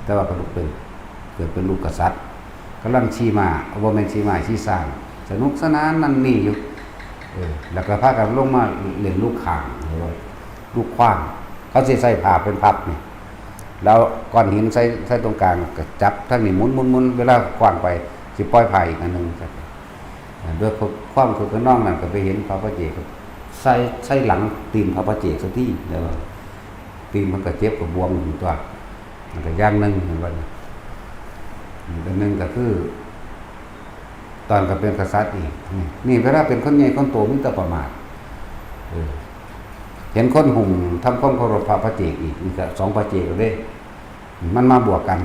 แต่ว่าก็เกิดเป็นลูกกษัตริย์กำลังชี้มาบ่แม่นชี้มาชี้สร้างสนุกสนานนั่นนี่อยู่แล้วก็พากันลงมาเล่นลูกข่างหรือว่าลูกขว้างเขาสิใส่ผ้าเป็นพับนี่แล้วก้อนหินใส่ตรงกลางก็จับทั้งนี้หมุนเวลาขว้างไปสิปล่อยผ้าอีกอันนึงด้วยความคือน้องนั่นก็ไปเห็นพระประเจกใส่หลังตีนพระประเจกสักที่เดี๋ยวตีนมันก็เจ็บกับบวมอยู่ตัวมันก็อย่างนึงเหมือนกันอันนึงก็คือตอนก็เป็นกษัตริย์อีกนี่เวลาเป็นคนใหญ่คนโตมีแต่ประมาทเห็นคนหุ่มทำความเคารพพระประเจกอีกนี่ก็2พระเจกเลยมันมาบวกกัน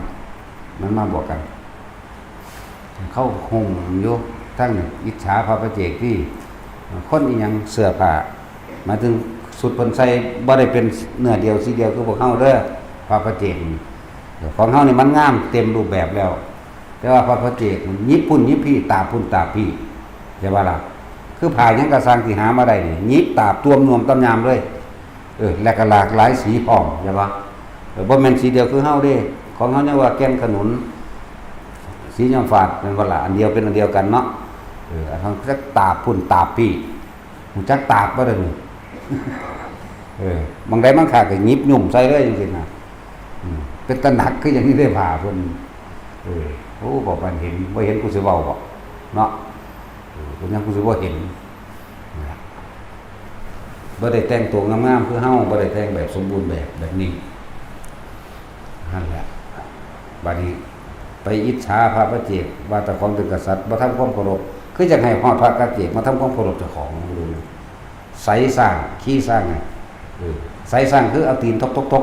เข้าหุ่มอยู่ทั้งอิจฉาพระประเจกที่คนอีหยังเสื้อผ้าหมายถึงสุดเพิ่นใส่บ่ได้เป็นเนื้อเดียวสีเดียวคือพวกเฮาเด้อพระประเจก ของเฮานี่มันงามเต็มรูปแบบแล้ว แต่ว่าพระเจกมันยิบพุ่นยิบพี่ตาพุ่นตาพี่ใช่ป่ะล่ะคือผ่ายังกระสังที่หามาได้นี่ยิบตาบตัวมนวมตำยามเลยและก็หลากหลายสีพร้อมใช่ป่ะบ่แม่นสีเดียวคือเฮาเด้ของเฮาเนี่ยว่าแก้มขนุนสีย้อมฝาดเป็นว่าล่ะอันเดียวเป็นอันเดียวกันเนาะอันเฮาจักตาบพุ่นตาบพี่ฮู้จักตาบบ่ได้นี่บางใดบางขาก็ยิบยุ่มใส่เลยจังซี่นะเป็นตะหนักคืออย่างนี้ได้ผ่าเพิ่นโอ้บอกว่าเห็นบ่เห็นกูสิเว้าบ่เนาะเพิ่นยังกูสิบ่เห็นบ่ได้แต่งตัวงามๆคือเฮาบ่ได้แต่งแบบสมบูรณ์แบบนี้นั่นแหละบัดนี้ไปอิจฉาพระเจกว่าแต่ความเป็นกษัตริย์บ่ทำความเคารพคือจังให้ฮอดพระเจกมาทำความเคารพเจ้าของดูใสสร้างขี้สร้างไงใสสร้างคือเอาตีน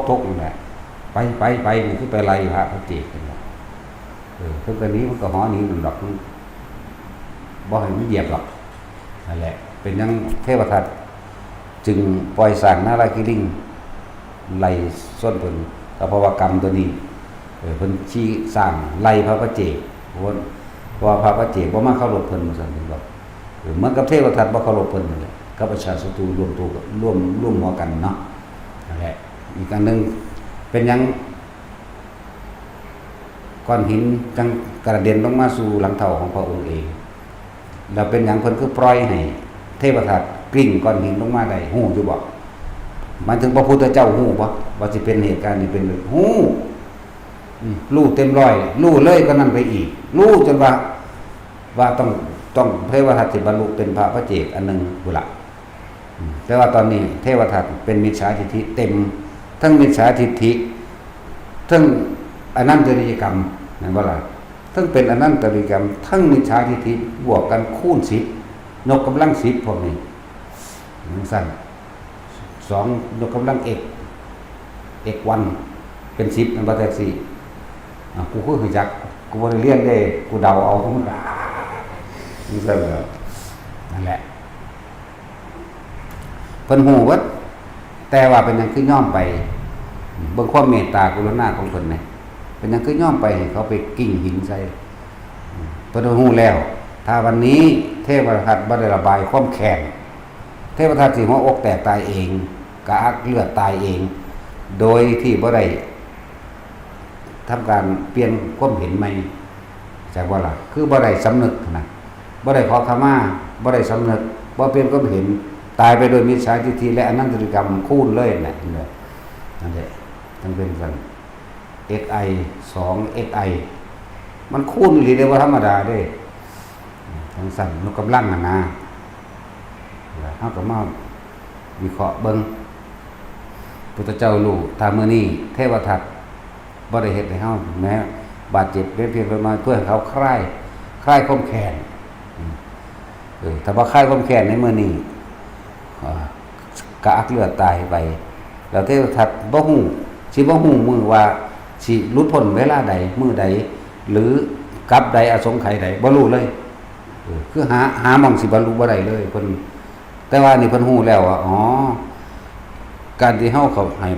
ทกๆๆนั่นแหละไปนี่คือไปไล่พระเจกนั่นแหละเพิ่นก็นี้มันก็หอนี้นั่นดอกบ่ให้มันเหยียบหรอกนั่นแหละเป็นยังเทวทัตจึงปล่อยสร้างนาราคิลิงไล่ส้นเพิ่นก็เพราะว่ากรรมตัวนี้เพิ่นชี้สร้างไล่พระเจกเพราะว่าพระเจกบ่มาเคารพเพิ่นว่าซั่นเพิ่นบอกเหมือนกับเทวทัตบ่เคารพเพิ่นนั่นแหละกับประชาศัตรูร่วมหัวกันเนาะนั่นแหละอีกอันนึงเป็นยังก้อนหินจังกระเด็นลงมาสู่หลังเท้าของพระองค์เองแล้วเป็นอย่างเพิ่นคือปล่อยให้เทวทัตกลิ้งก้อนหินลงมาได้ฮู้อยู่บ่หมายถึงพระพุทธเจ้าฮู้บ่ว่าสิเป็นเหตุการณ์นี้เป็นฮู้รู้เต็มร้อยรู้เลยก็นั่นไปอีกรู้จนว่าต้องเทวทัตสิบรรลุเป็นพระเจกอันนึงบุละแต่ว่าตอนนี้เทวทัตเป็นมิจฉาทิฏฐิเต็มทั้งมิจฉาทิฏฐิทั้งอนันตริยกรรมนั่นว่าล่ะทั้งเป็นอนันตริยกรรมทั้งมิจฉาทิฏฐิบวกกันคูณ10ยกกำลัง10พวกนี้สั้น2ยกกำลังx วันเป็น10มันบ่แท้สิกูคือรู้จักกูบ่ได้เรียนได้กูเดาเอามันนี่ซั่นแหละนั่นแหละเพิ่นฮู้ว่าแต่ว่าเป็นหยังคือย่อมไปเบิ่งความเมตตากรุณาของเพิ่นนี่เป็นหยังคือย่อมไปให้เขาไปกิ้งหินใส่เพิ่นฮู้แล้วถ้าวันนี้เทวทัตบ่ได้ระบายความแค้นเทวทัตสิหัวอกแตกตายเองกระอักเลือดตายเองโดยที่บ่ได้ทำการเปลี่ยนความเห็นใหม่จากว่าล่ะคือบ่ได้สำนึกนะบ่ได้ขอขมาบ่ได้สำนึกบ่เปลี่ยนความเห็นตายไปโดยมิจฉาทิฏฐิและอนันตริยกรรมคูณเลยนั่นแหละทั้งเป็นกัน xi 2 xi มันคูณอีหลีเด้บ่ธรรมดาเด้ทั้งสั่นนกกำลังนะเฮาก็มาวิเคราะห์เบิ่งพุทธเจ้ารู้ถ้ามื้อนี้เทวทัตบ่ได้เฮ็ดให้เฮาแม้บาดเจ็บเพียงมาเพื่อให้เขาคลายความแค้นถ้าบ่คลายความแค้นในมื้อนี้กะอักเลือดตายไปแล้วเทวทัตบ่ฮู้สิบ่ฮู้มื้อว่าสิหลุดพ้นเวลาใดมื้อใดหรือกับใดอสงไขยใดบ่รู้เลยคือหาหม่องสิบรรลุบ่ได้เลยเพิ่นแต่ว่านี่เพิ่นฮู้แล้วว่าอ๋อการที่เฮาเข้าให้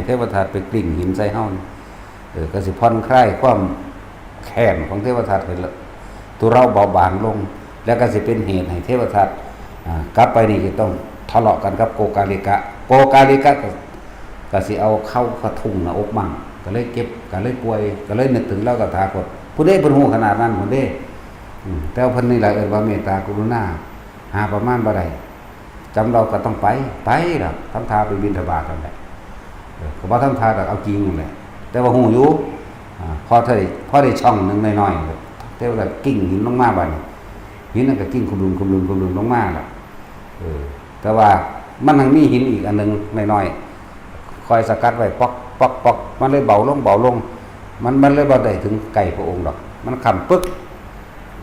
เทวทัตไปกลิ้งหินใส่เฮาก็สิผ่อนคลายความแค้นของเทวทัตให้ตุเราเบาบางลงแล้วก็สิเป็นเหตุให้เทวทัตกลับไปนี่จะต้องทะเลาะกันกับโกกาลิกะก็สิเอาเข้ากระทุ้งหน้าอกมั่งก็เลยเก็บก็เลยป่วยก็เลยนึกถึงแล้วก็ถาคตผู้ใดเพิ่นฮู้ขนาดนั้นพุ่นเด้แต่ว่าเพิ่นนี่ล่ะว่าเมตตากรุณาหาประมาณบ่ได้จำเราก็ต้องไปล่ะทำทาไปบิณฑบาตนั่นแหละก็บ่ทำทาดอกเอาจริงนั่นแหละแต่ว่าฮู้อยู่พอได้ช่องนึงน้อยๆแต่ว่ากิ้งหินลงมาบัดนี้หินนั่นก็กิ้งคุมลุมลงมาล่ะแต่ว่ามันยังมีหินอีกอันนึงน้อยๆคอยสกัดไว้ป๊อกมันเลยเบาลงมันเลยบ่ได้ถึงไก่พระองค์ดอกมันค้ำปึ๊ก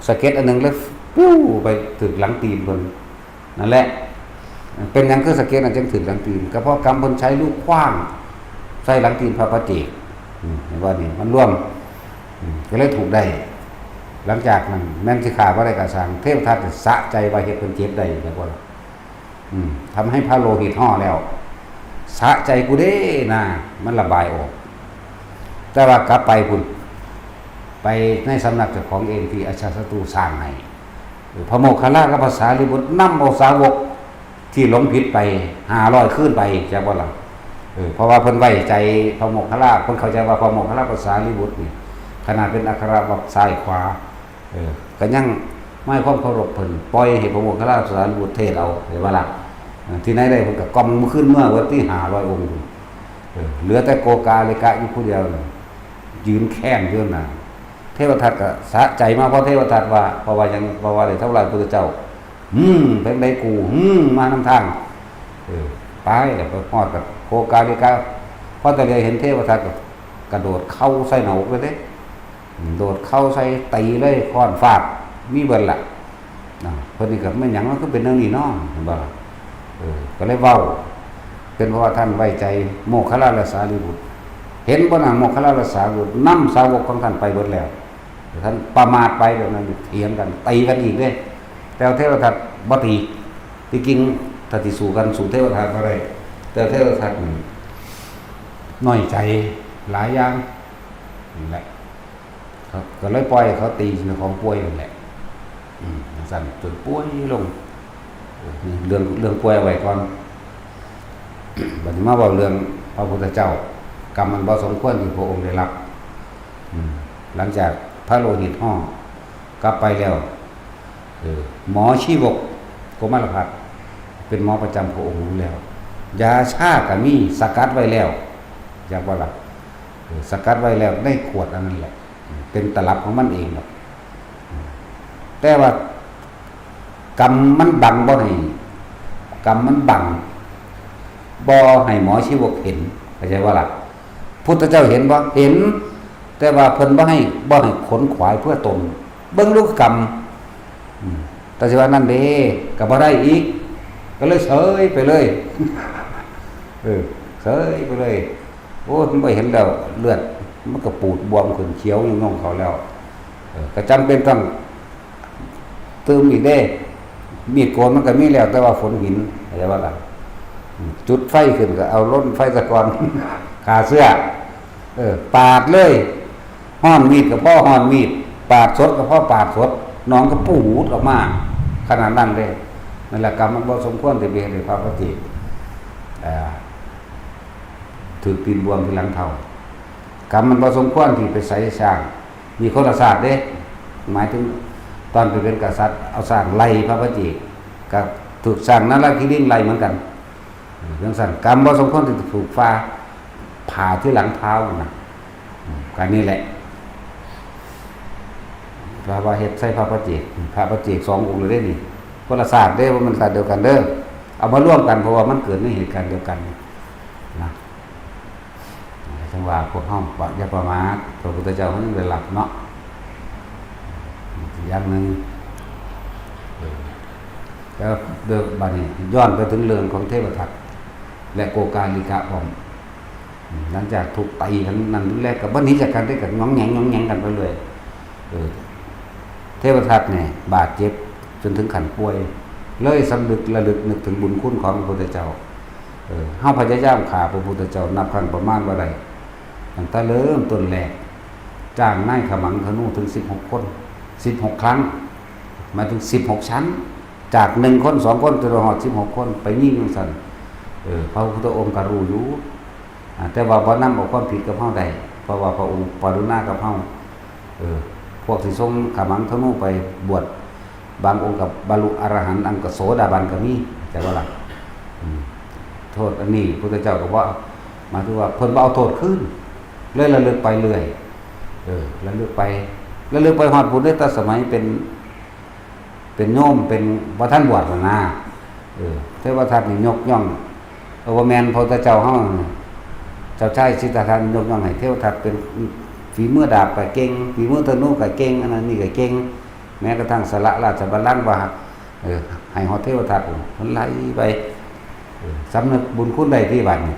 สะเก็ดอันนึงเลยปิ้วไปถึงหลังตีนเพิ่นนั่นแหละเป็นหยังคือสะเก็ดอันจังถึงหลังตีนก็เพราะกรรมเพิ่นใช้ลูกขว้างใส่หลังตีนพระเจกเห็นว่านี่มันร่วมก็เลยถูกได้หลังจากนั้นแม่นสิฆ่าบ่ได้ก็สร้างเทพทัตสะใจว่าเฮ็ดเพิ่นเจ็บได้แล้วบ่ล่ะทำให้พระโลหิตห่อแล้วสะใจกูเด้นะมันระบายออก แต่ว่ากลับไปคุณไปในสำนักเจ้าของเองที่อาชาศัตรูสร้างให้พระโมคคัลลากับภาษาลิบุตรนำเอาสาวกที่หลงผิดไป500ขึ้นไปจากว่าล่ะเพราะว่าเพิ่นไว้ใจพระโมคคัลลาเพิ่นเข้าใจว่าพระโมคคัลลาภาษาลิบุตรนี่ขนาดเป็นอัคระวักซ้ายขวาก็ยังไม่ความเคารพเพิ่นปล่อยให้พระโมคคัลลาภาษาลิบุตรเทศเอาเห็นว่าล่ะที่ไหนได้เพิ่นก็กำขึ้นเมื่อวันที่500องค์เหลือแต่โกกาลิกะอยู่ผู้เดียวยืนแข้งอยู่น่ะเทวทัตก็สะใจมากเพราะเทวทัตว่าเพราะว่าได้เท่าไหร่พระเจ้าเป็นได้กูมานำทางไปแล้วก็ฮอดกับโกกาลิกะพอแต่เดียวเห็นเทวทัตก็กระโดดเข้าใส่หนอกเลยเด้โดดเข้าใส่ตีเลยค้อนฟาดมีเบิ่นล่ะเพิ่นนี่ก็ไม่หยังมันก็เป็นเรื่องนี้เนาะเห็นบ่ล่ะก็เลยเว้าเป็นเพราะว่าท่านไว้ใจโมคคัลลาและสารีบุตรเห็นบ่น่ะโมคคัลลาและสารีบุตรนำสาวกของท่านไปเบิดแล้วท่านประมาทไปแบบนั้นเถียงกันตีกันอีกเด้แต่เทวทัตบ่ตีที่จริงถ้าสิสู้กันสู้เทวทัตบ่ได้แต่เทวทัตน้อยใจหลายอย่างนี่แหละก็เลยปล่อยเขาตีของป่วยนั่นแหละสั่นจนป่วยลงเรื่องป่วยไว้ก่อนบัดนี้มาเว้าเรื่องพระพุทธเจ้ากรรมมันบ่สมควรที่พระองค์ได้รับหลังจากพระโลหิตห่อกลับไปแล้วหมอชีวกโกมารพัฒน์เป็นหมอประจำพระองค์แล้วยาชาก็มีสกัดไว้แล้วอยากว่าล่ะสกัดไว้แล้วในขวดอันนั้นแหละเป็นตลับของมันเองหรอกแต่ว่ากรรมมันบังบ่ให้กรรมมันบังบ่ให้หมอชีวกเห็นเข้าใจว่าล่ะพุทธเจ้าเห็นบ่เห็นแต่ว่าเพิ่นบ่ให้ขนขวายเพื่อตนเบิ่งลูกกรรมแต่สิว่านั่นเด้ก็บ่ได้อีกก็เลยเฉยไปเลยเฉยไปเลยโอ้มันบ่เห็นแล้วเลือดมันก็ปูดบวมขึ้นเขียวอยู่น้องเขาแล้วก็จำเป็นต้องเติมอีกเด้มีดโกนมันก็มีแล้วแต่ว่าฝนหินอะไรว่าล่ะจุดไฟขึ้นก็เอาล้นไฟตะกอนขาเสื้อปาดเลยห้อนมีดกับพ่อห้อนมีดปาดสดกับพ่อปาดสดน้องก็ปูดออกมาขนาดนั้นเลยนั่นแหละกรรมมันบ่สมควรที่เป็นพระปฏิถือตีนบวมที่หลังเท้ากรรมมันบ่สมควรที่ไปใส่สร้างมีคนศาสตร์เด้หมายถึงตอนไปเป็นกษัตริย์เอาสร้างไล่พระปฏิกับถูกสร้างนั้นละคิริงไล่เหมือนกันเรื่องสั่นกรรมบ่สมควรที่ถูกฟ้าผ่าที่หลังเท้านะการนี้แหละพระว่าเฮ็ดใส่พระปฏิพระปฏิ2องค์เลยได้นี่คนละศาสตร์เด้ว่ามันศาสตร์เดียวกันเด้อเอามาร่วมกันเพราะว่ามันเกิดในเหตุการณ์เดียวกันนะจังว่าพวกเฮาอย่าประมาทพระพุทธเจ้าเพิ่นได้รับเนาะอย่างนึงแล้วเดิมบัดนี้ย้อนไปถึงเรื่องของเทวทัตและโกกาลิกะพร้อมหลังจากถูกตีทั้งนั้นแรกกับบัดนี้จากกันได้กันง้องแงงกันไปเลยเทวทัตเนี่ยบาดเจ็บจนถึงขั้นป่วยเลยสำนึกระลึกนึกถึงบุญคุณของพระพุทธเจ้าเฮาพยายามฆ่าพระพุทธเจ้านับครั้งประมาณว่าใดตั้งแต่เริ่มต้นแรกจ้างนายขมังธนูถึง16คน16ครั้งหมายถึง16ชั้นจาก1คน2คนจนฮอด16คนไปยิงจังซั่นพระพุทธองค์ก็รู้อยู่แต่ว่าบ่นำเอาความผิดกับเฮาได้เพราะว่าพระองค์ปรุณากับเฮาพวกที่ส่งขมังธนูไปบวชบางองค์กับบรรลุอรหันต์อังกโสดาบันก็มีแต่ว่าล่ะโทษอันนี้พระพุทธเจ้าก็ว่าหมายถึงว่าเพิ่นบ่เอาโทษคืนเลยระลึกไปเรื่อยระลึกไปฮอดบุญได้แต่สมัยเป็นโยมเป็นบ่ทันบวชนะเทวทัตนี่ยกย่องว่าแม่นพระพุทธเจ้าเฮาเจ้าชายสิทธัตถะยกย่องให้เทวทัตเป็นฝีมือดาบก็เก่งฝีมือธนูก็เก่งอันนั้นนี่ก็เก่งแม้กระทั่งสละราชบัลลังก์ว่าให้ฮอดเทวทัตมันไหลไปสำนึกบุญคุณใดที่บัดนี้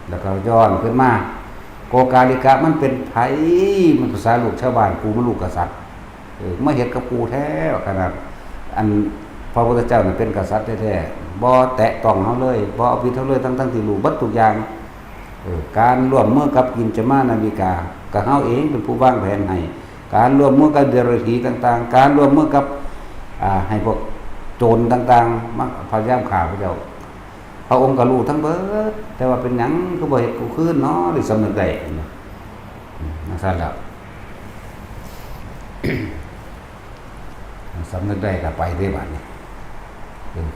แล้วก็ย้อนขึ้นมาโกกาลิกะมันเป็นไผมันภาษาลูกชาวบ้านกูมันลูกกษัตริย์มาเฮ็ดกับกูแท้ขนาดอันพระพุทธเจ้านี่เป็นกษัตริย์แท้ๆบ่แตะต้องเฮาเลยบ่เอาผิดเฮาเลยทั้งที่รู้เบิดทุกอย่าง การร่วมมือกับกินจมานาวิกาก็เฮาเองเป็นผู้วางแผนให้การร่วมมือกับเดรัจฉีต่างๆการร่วมมือกับให้พวกโจรต่างๆมักพยายามฆ่าพระเจ้าพระองค์ก็รู้ทั้งเบิดแต่ว่าเป็นหยังคือบ่เฮ็ดกูคืนเนาะได้สำนึกได้นั่นซั่นแล้ว สำนึกได้ก็ไปได้บัดนี้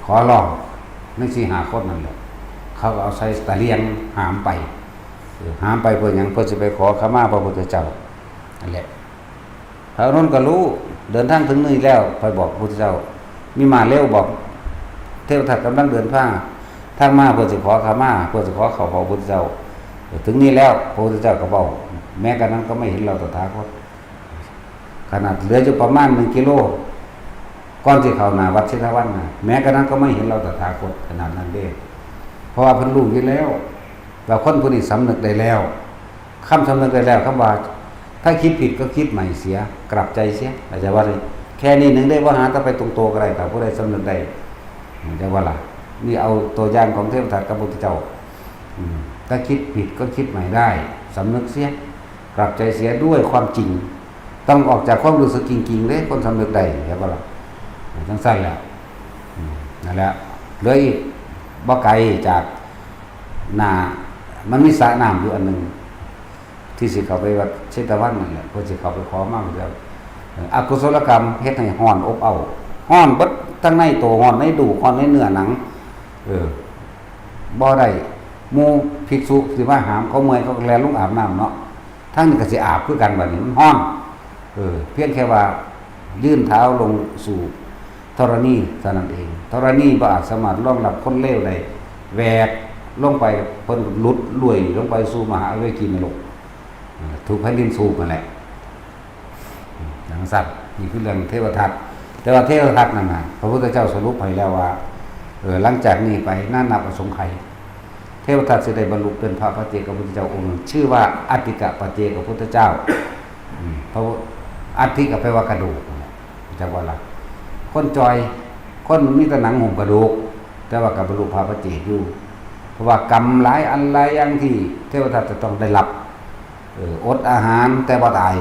ขอร้องใน4-5คนนั่นแหละเขาก็เอาใส่ตะเลียงหามไปเพื่อหยังเพื่อจะไปขอขมาพระพุทธเจ้านั่นแหละพระอนุนก็รู้เดินทางถึงนี่แล้วไปบอกพระพุทธเจ้ามีมาเร็วบอกเทวทัตกำลังเดินทางมาเพื่อจะขอขมาเพื่อจะขอเข้าพระพุทธเจ้าถึงนี่แล้วพระพุทธเจ้าก็บอกแม้กระนั้นก็ไม่เห็นเราตถาคตขนาดเหลืออยู่ประมาณ1 กิโลก่อนที่เข้าหน้าวัดเชตวันนะแม้กระนั้นก็ไม่เห็นเราตถาคตขนาดนั้นเด้เพราะว่าเพิ่นรู้อยู่แล้วว่าคนผู้นี้สำนึกได้แล้วคำสำนึกได้แล้วคำว่าถ้าคิดผิดก็คิดใหม่เสียกลับใจเสียอาจจะว่าแค่นี้หนึ่งได้ว่าหาถ้าไปตรงๆก็ได้แต่ผู้ใดสำนึกได้จะว่าล่ะนี่เอาตัวอย่างของเทพทัตกับพระพุทธเจ้าถ้าคิดผิดก็คิดใหม่ได้สำนึกเสียกลับใจเสียด้วยความจริงต้องออกจากความรู้สึกจริงๆเลยคนสำนึกได้จะว่าล่ะทั้งสั้นแล้วนั่นแหละเลยบ่ไกลจากนามันมีสระน้ำอยู่อันหนึ่งที่สิเขาไปวัดเชตวันนั่นแหละเพื่อสิเขาไปขอมาเดียวอกุศลกรรมเฮ็ดให้ฮ้อนอบเอาฮ้อนเบิดทั้งในโตฮ้อนในดูฮ้อนในเนื้อหนังบ่ได้หมู่ภิกษุสิว่าหามเขาเมื่อยเขาแลลงอาบน้ำเนาะทั้งนี้ก็สิอาบคือกันบัดนี้มันฮ้อนเพียงแค่ว่ายื่นเท้าลงสู่ธรณีเท่านั้นเองธรณีบ่อาจสามารถรองรับคนเลวได้แหวกลงไปเพิ่นหลุดลุ่ยลงไปสู่มหาเวทีนรกถูกแผ่นดินสูบนั่นแหละอย่างสัตว์นี่คือเรื่องเทวทัตแต่ว่าเทวทัตนั่นน่ะพระพุทธเจ้าสรุปให้แล้วว่าหลังจากนี้ไปน่านับอสงไขยเทวทัตสิได้บรรลุเป็นพระปัจเจกพุทธเจ้าองค์หนึ่งชื่อว่าอติกะปัจเจกพุทธเจ้าเพราะอติกะแปลว่ากระดูกจักว่าล่ะคนจอยคนมีแต่หนังหุ้มกระดูกแต่ว่ากับบรรลุพระปัจเจกอยู่เพราะว่ากรรมหลายอันหลายอย่างที่เทวทัตจะต้องได้รับอดอาหารแต่บ่ตาย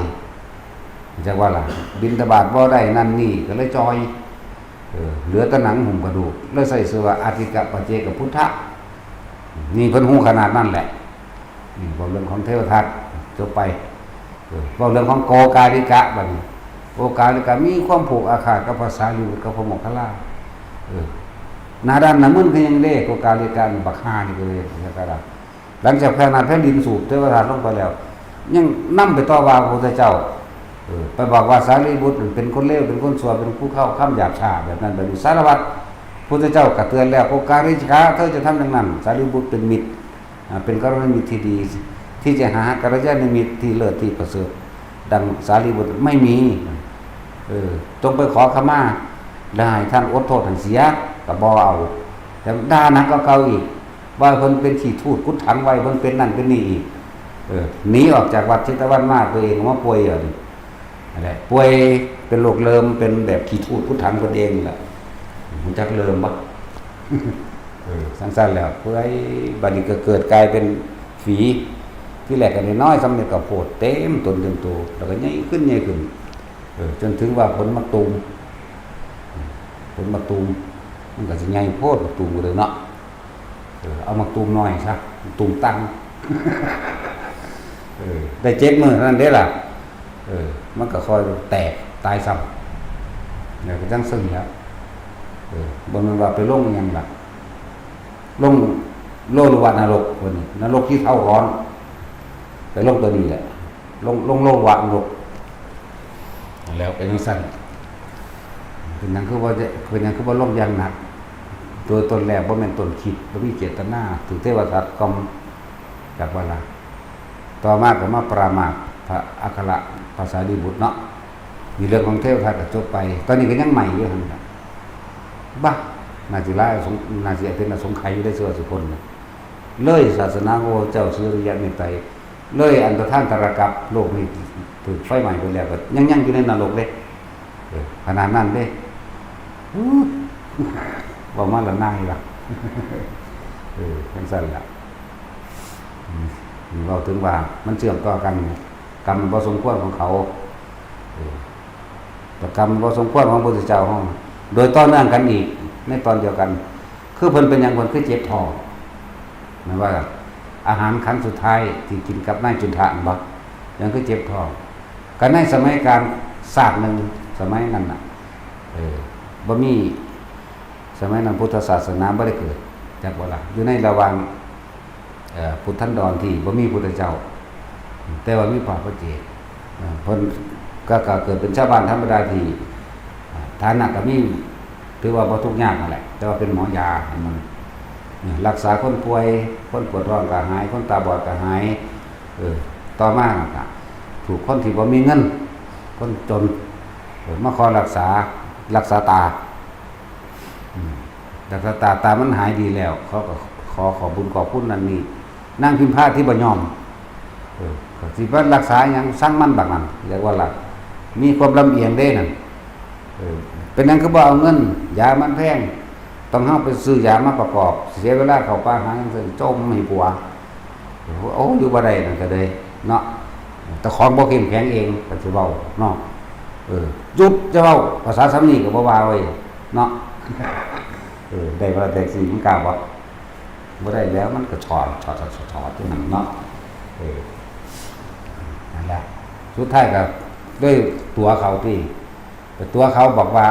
จักว่าล่ะบิณฑบาตบ่ได้นั่นนี่ก็เลยจอยเหลือแต่หนังหุ้มกระดูกเลยใส่ชื่อว่าอติกะปัจเจกพุทธะนี่เพิ่นฮู้ขนาดนั้นแหละนี่เรื่องของเทวทัตจบไปเรื่องของโกกาลิกะบัดนี้โกกาลิกะมีความผูกอาฆาตกับพระสารีบุตรกับพระโมคคัลลาหน้าด้านน้ำมึนก็ยังเด้โกกาลิกะบักฮานี่ก็เลยนะครับหลังจากแผ่นดินสูบเทวทัตลงไปแล้วยังนำไปต่อว่าพระพุทธเจ้าไปบอกว่าสารีบุตรเป็นคนเลวเป็นคนชั่วเป็นผู้เข้าข้ามหยาบช้าแบบนั้นแบบนี้สารวัตรพุทธเจ้าก็เตือนแล้วโอกาลิกะเธอจะทำอย่างนั้นสารีบุตรเป็นมิตรเป็นกัลยาณมิตรที่ดีที่จะหากัลยาณมิตรที่เลิศที่ประเสริฐดังสารีบุตรไม่มีจงไปขอขมาแล้วให้ท่านอดโทษท่านเสียก็บ่เอาแต่ด่านักก็เก่าอีกว่าเพิ่นเป็นขี้ทูตกุดถังไว้เพิ่นเป็นนั่นเป็นนี่อีกหนีออกจากวัดเชตวันมาตัวเองว่าป่วยอะไรป่วยเป็นโรคเริมเป็นแบบขี้ทูตกุดถังตัวเองแหละมันจักเริมบ่สั้นๆแล้วเพื่อให้บัดนี้ก็เกิดกลายเป็นฝีที่แรกก็น้อยสำเร็จก็โพดเต็มต้นเต็มโตแล้วก็ใหญ่ขึ้นจนถึงว่าผลมะตูมมันก็สิใหญ่โพดมะตูมเลยเนาะเอามะตูมน้อยซะมะตูมตั้งได้7 มื้อนั่นเด้ล่ะมันก็ค่อยแตกตายซ้ำเนี่ยก็จังซึ้งแล้วบ่แม่นว่าไปลงหยังล่ะลงโลวะนรกพุ่นนี่นรกที่เท่าร้อนไปลงตัวนี้แหละลงโลวะนรกแล้วเป็นจังซั่นเป็นหยังคือว่าลงอย่างหนักโดยตนแรกบ่แม่นตนคิดบ่มีเจตนาถูกเทวทัตกรรมจักว่าล่ะต่อมาก็มาปรามาสพระอัครพระสารีบุตรเนาะมีเรื่องของเทวทัตก็จบไปตอนนี้ก็ยังใหม่อยู่หั่นน่ะบ้านาจิเป็นอสงไขยอยู่ได้เสือสุคนเลยศาสนาของเจ้าสุริยะเมตไตรเลยอันตรธานตรกับโลกนี้ถูกไฟไหม้ไปแล้วก็ยังอยู่ในนรกเด้ขนาดนั้นเด้ว่ามาละนายล่ะจังซั่นล่ะ เราถึงว่ามันเชื่อมต่อกันกรรมบ่สมควรของเขาแต่กรรมบ่สมควรของพระพุทธเจ้าห้องโดยต่อเนื่องกันอีกในตอนเดียวกันคือเพิ่นเป็นอย่างเพิ่นคือเจ็บท้องหมายว่าอาหารครั้งสุดท้ายที่กินกับนายจุนทะบ่ยังคือเจ็บท้องกันในสมัยการศาสตร์นึงสมัยนั้นน่ะบ่มีสมัยนั้นพุทธศาสนาบ่ได้เกิดจักบ่ล่ะอยู่ในระหว่างพุทธันดรที่บ่มีพุทธเจ้าแต่ว่ามีพระพุทธเจ้าเพิ่นก็เกิดเป็นชาวบ้านธรรมดาที่ฐานะก็มีถือว่าบ่ทุกข์ยากนั่นแหละแต่ว่าเป็นหมอยาให้มันรักษาคนป่วยคนปวดร้อนก็หายคนตาบอดก็หายต่อมาก็ถูกคนที่บ่มีเงินคนจนมาขอรักษาตารักษาตามันหายดีแล้วเขาก็ขอบุญขอคุณนั่นนี่นั่งพิมพ์ผ้าที่บ่ยอมสิว่ารักษาหยังสร้างมันบักนั้นเรียกว่าหลักมีความลำเอียงเด้นั่นเป็นนั้นก็บ่เอาเงินยามันแพงต้องเฮาไปซื้อยามาประกอบเสียเวลาเข้าป่าหาจังซี่จมให้ปัวโอ้อยู่บ่ได้นั่นก็เลยเนาะแต่ของบ่เข้มแข็งเองก็สิเว้าเนาะหยุดจะเว้าภาษาสำนีก็บ่ว่าไว้เนาะได้ว่าแต่สิมันกล้าบ่ได้แล้วมันก็ถอดที่นั่นเนาะนั่นแหละสุดท้ายก็ด้วยตัวเขาที่แต่ตัวเขาบอกว่า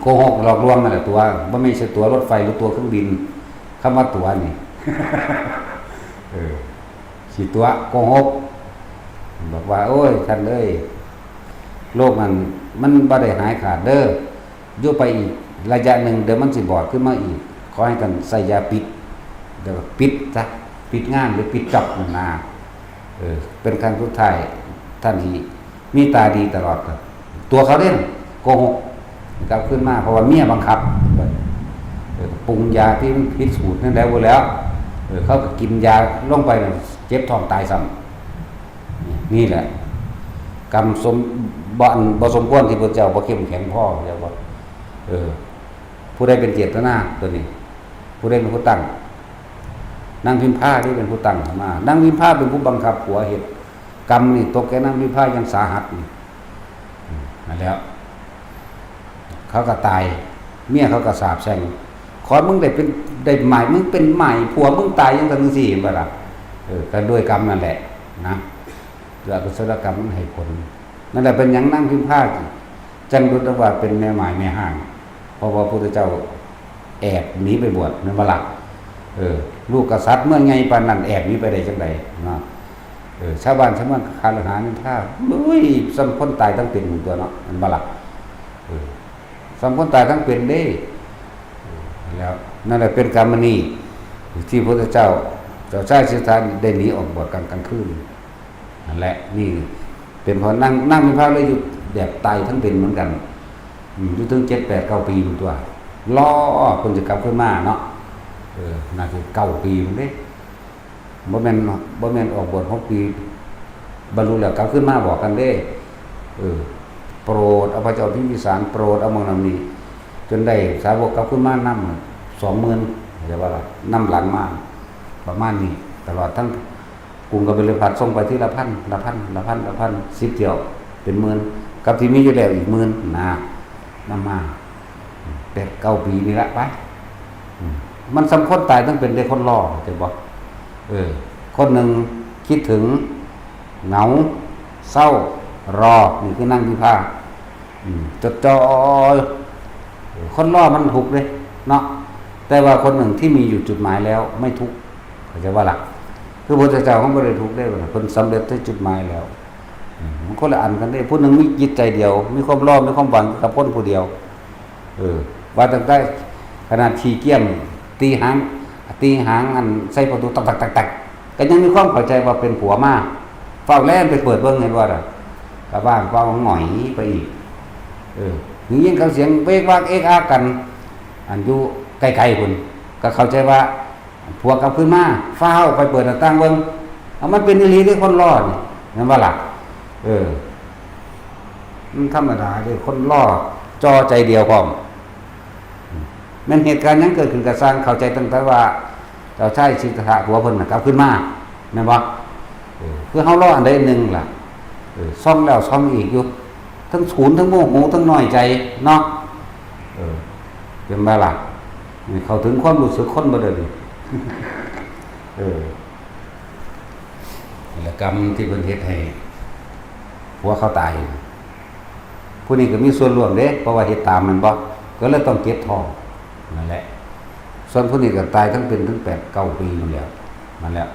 โกหกหลอกลวงนั่นแหละตัวบ่ไม่ใช่ตัวรถไฟหรือตัวเครื่องบินคำว่าตัวนี่สิตัวโกหกบอกว่าโอ้ยท่านเอ้ยโลกมันบ่ได้หายขาดเด้ออยู่ไปอีกระยะหนึ่งเดี๋ยวมันสิบอดขึ้นมาอีกขอให้ท่านใส่ยาปิดเดี๋ยวปิดซะปิดงานหรือปิดจับมันนาเป็นครั้งสุดท้ายท่านที่มีตาดีตลอดครับตัวเขาเล่นโกหกกลับขึ้นมาเพราะว่าเมียบังคับปรุงยาที่พิษสูตรนั่นแล้วเขาก็กินยาลงไปเจ็บท้องตายซ้ำนี่แหละกรรมบ่สมควรที่พระเจ้าบ่เข้มแข็งพ่อเรียกว่าผู้ใดเป็นเจตนาตัวนี้ผู้ใดเป็นผู้ตั้งนางพิมพาที่เป็นผู้ตั้งมานางพิมพาเป็นผู้บังคับผัวเหตุกรรมนี่ตกแก่นางพิมพายังสาหัสนี่นั่นแล้วเขาก็ตายเมียเขาก็สาปแช่งขอมึงได้ใหม่มึงเป็นใหม่ผัวมึงตายยังจังซี่บ่ล่ะก็ด้วยกรรมนั่นแหละนะแล้วกุศลกรรมมันให้ผลนั่นแหละเป็นหยังนางพิมพาจังรู้ว่าเป็นแม่หมายแม่ห้างเพราะว่าพระพุทธเจ้าแอบหนีไปบวชนั่นบ่ล่ะลูกกษัตริย์เมื่อไงปานนั้นแอบหนีไปได้จังได๋เนาะชาวบ้านชาวเมืองคาลหานินทาสำคนตายทั้งเป็นตัวเนาะมันบ่ล่ะสำคนตายทั้งเป็นเด้แล้วนั่นแหละเป็นกรรมนีที่พระพุทธเจ้าชายสิทธาได้หนีออกบวชกลางคืนนั่นแหละนี่เป็นเพราะนั่งมีพระเลยอยู่แบบตายทั้งเป็นเหมือนกันอยู่ถึง7 8 9 ปีตัวรอคนจะกลับขึ้นมาเนาะน่าจะ9 ปีมันเด้บ่แม่นออกบวช6 ปีบรรลุแล้วกลับขึ้นมาบอกกันเด้โปรดเอาพระเจ้าพิมพิสารโปรดเอาเมืองนั้นนี้จนได้สาวกกลับขึ้นมานำ 20,000เรียกว่าล่ะนำหลังมาประมาณนี้ตลอดทั้งกรุงกบิลพัสส่งไปที่ละพัน10 เที่ยวเป็นหมื่นกับที่มีอยู่แล้วอีก10,000นะนำมา8 9 ปีนี่ละไปมันสำคัญตายต้องเป็นได้คนรอจะบอกคนหนึ่งคิดถึงเหงาเศร้ารอนี่คือนั่งพิพาจดจ่อคนรอมันทุกข์เลยเนาะแต่ว่าคนหนึ่งที่มีอยู่จุดหมายแล้วไม่ทุกข์เข้าใจว่าล่ะคือพระพุทธเจ้าเขาบ่ได้ทุกข์ได้ว่าเพิ่นสำเร็จที่จุดหมายแล้วมันคนละอันกันได้ผู้นึงมีจิตใจเดียวมีความรอมีความหวังกับคนผู้เดียวว่าตั้งแต่ขนาดขี้เกียจตีหางอันใส่ประตูตักก็ยังมีความเข้าใจว่าเป็นผัวมาเฝ้าแล่นไปเปิดเบิ่งเห็นว่าล่ะก็บ้างเฝ้าหงอยไปอีกยิงเขาเสียงเวกวากเอกอากันอันอยู่ไกลๆพุ่นก็เข้าใจว่าผัวกลับขึ้นมาฟ้าวไปเปิดหน้าต่างเบิ่งเอามันเป็นอีหลีที่คนรอดนี่นั่นว่าล่ะมันธรรมดาเด้คนรอจอใจเดียวพร้อมแม่นเหตุการณ์ยังเกิดขึ้นกับสร้างเข้าใจตั้งแต่ว่า เจ้าชายสิทธัตถะผัวเพิ่นน่ะกลับขึ้นมาแม่นบ่เพื่อเฮารออันใดอันหนึงล่ะซ่อมแล้วซ่อมอีกอยู่ทั้งฉุนทั้งโมโหทั้งน้อยใจเนาะเป็นบ่ล่ะเข้าถึงความรู้สึกคนบ่ได้นี่นี่แหละกรรมที่เพิ่นเฮ็ดให้ผัวเขาตายผู้นี้ก็มีส่วนร่วมเด้เพราะว่าเฮ็ดตามมันบ่ก็เลยต้องเก็บทองนั่นแหละส่วนผู้นี้ก็ตายทั้งเป็นถึง8-9 ปีนั่นแหละนั่นแหละ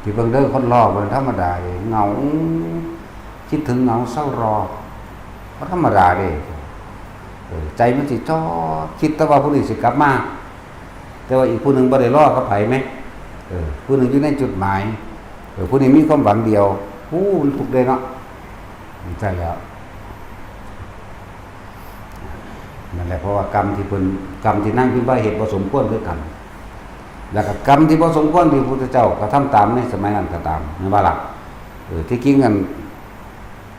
ที่เบิ่งเด้อคนรอมันธรรมดาเด้เหงาคิดถึงเหงาเศร้ารอก็ธรรมดาเด้ใจมันสิจ้อคิดแต่ว่าผู้นี้สิกลับมาแต่ว่าอีกผู้หนึงบ่ได้รอเขาไปไหมผู้หนึงอยู่ในจุดหมายผู้นี้มีความหวังเดียวมันถูกเลยเนาะใช่แล้วนั่นแหละเพราะว่ากรรมที่นั่งพิมพ์ว่าเหตุบ่สมควรคือกันแล้วก็กรรมที่บ่สมควรที่พระพุทธเจ้ากระทำตามในสมัยนั้นก็ตามนั่นว่าล่ะที่กินกัน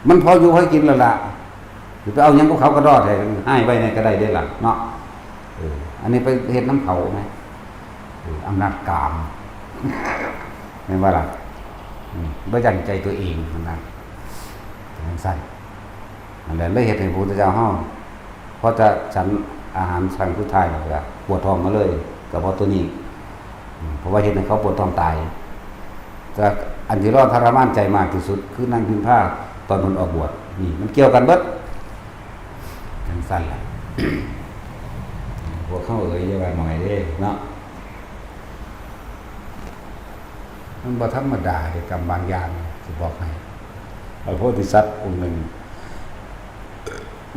มันพออยู่ให้กินแล้วล่ะหรือไปเอาหยังกับเขาก็รอดให้ไว้ในก็ได้เด้ล่ะเนาะอันนี้ไปเฮ็ดน้ำเผาไหมอำนาจกามนั่นว่าล่ะบ่ยั้งใจตัวเองนั่นสั่นนั่นแหละเลยเฮ็ดให้พระพุทธเจ้าเฮาพอจะฉันอาหารสั่งสุดท้ายแล้วก็ปวดท้องมาเลยก็เพราะตัวนี้เพราะว่าเฮ็ดให้เขาปวดท้องตายแต่อันที่รอดทรมานใจมากที่สุดคือนั่งพิมพ์ผ้าตอนมันออกบวชนี่มันเกี่ยวกันเบิดสั่นแหละพวกเขาอย่าว่าหน่อยเด้เนาะมันบ่ธรรมดาในกรรมบางอย่างสิบอกให้พระโพธิสัตว์องค์หนึ่ง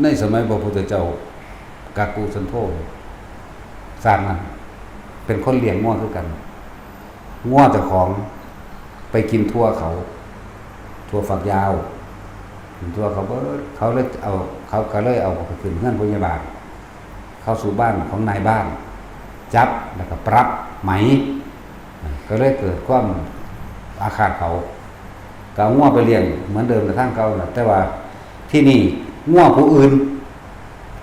ในสมัยพระพุทธเจ้ากักกุสันโธสร้างนั้นเป็นคนเลี้ยงงัวคือกันงัวเจ้าของไปกินทั่วเขาทั่วฝักยาวกินทั่วเขาเลยเอาไปขึ้นเงื่อนพยาบาลเข้าสู่บ้านของนายบ้านจับแล้วก็ปรับไหมก็เลยเกิดความอาฆาตเขาก็เอางัวไปเลี้ยงเหมือนเดิมแต่ทั้งเขาแต่ว่าที่นี่งัวผู้อื่น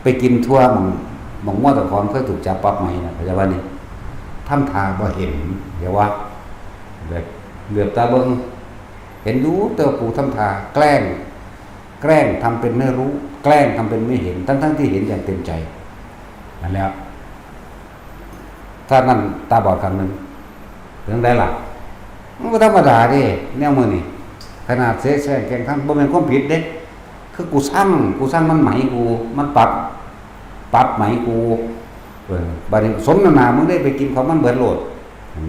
ไปกินทั่วหม่องงัวตะขอนเคยถูกจับปรับไหมนะพยาบาลนี่ทำทางบ่เห็นเดี๋ยวว่าแบบเหลือบตาเบิ่งเห็นรู้แต่ปู่ทำทาแกล้งทำเป็นไม่รู้แกล้งทำเป็นไม่เห็นทั้งที่เห็นอย่างเต็มใจนั่นแล้วถ้านั่นตาบอดครั้งนึงเรื่องใดล่ะมันก็ธรรมดาดิแนวมือนี่ขนาดเสแกงทำบ่แม่นความผิดเด้คือกูสร้างมันไหมกูมันปรับไหมกูบัดนี้สมน้ำหน้ามึงได้ไปกินของมันเบิดโลดนั่น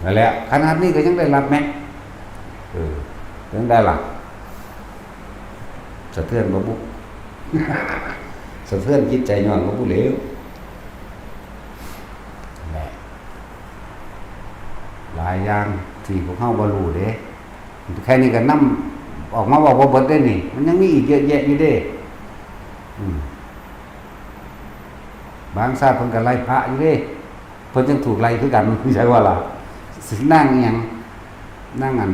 นั่นแหละขนาดนี้ก็ยังได้รับแม้เรื่องใดล่ะสะเทือนบ่บุสะเทือนจิตใจย้อนบ่บุเหลวแหละหลายอย่างที่พวกเฮาบ่รู้เด้แค่นี้ก็นำออกมาบอกว่าเบิดได้นี่มันยังมีอีกเยอะแยะอยู่เด้บางชาติเพิ่นก็ไล่พระอยู่เด้เพิ่นยังถูกไล่คือกันใช่ว่าล่ะสินั่งอีหยังนั่งอัน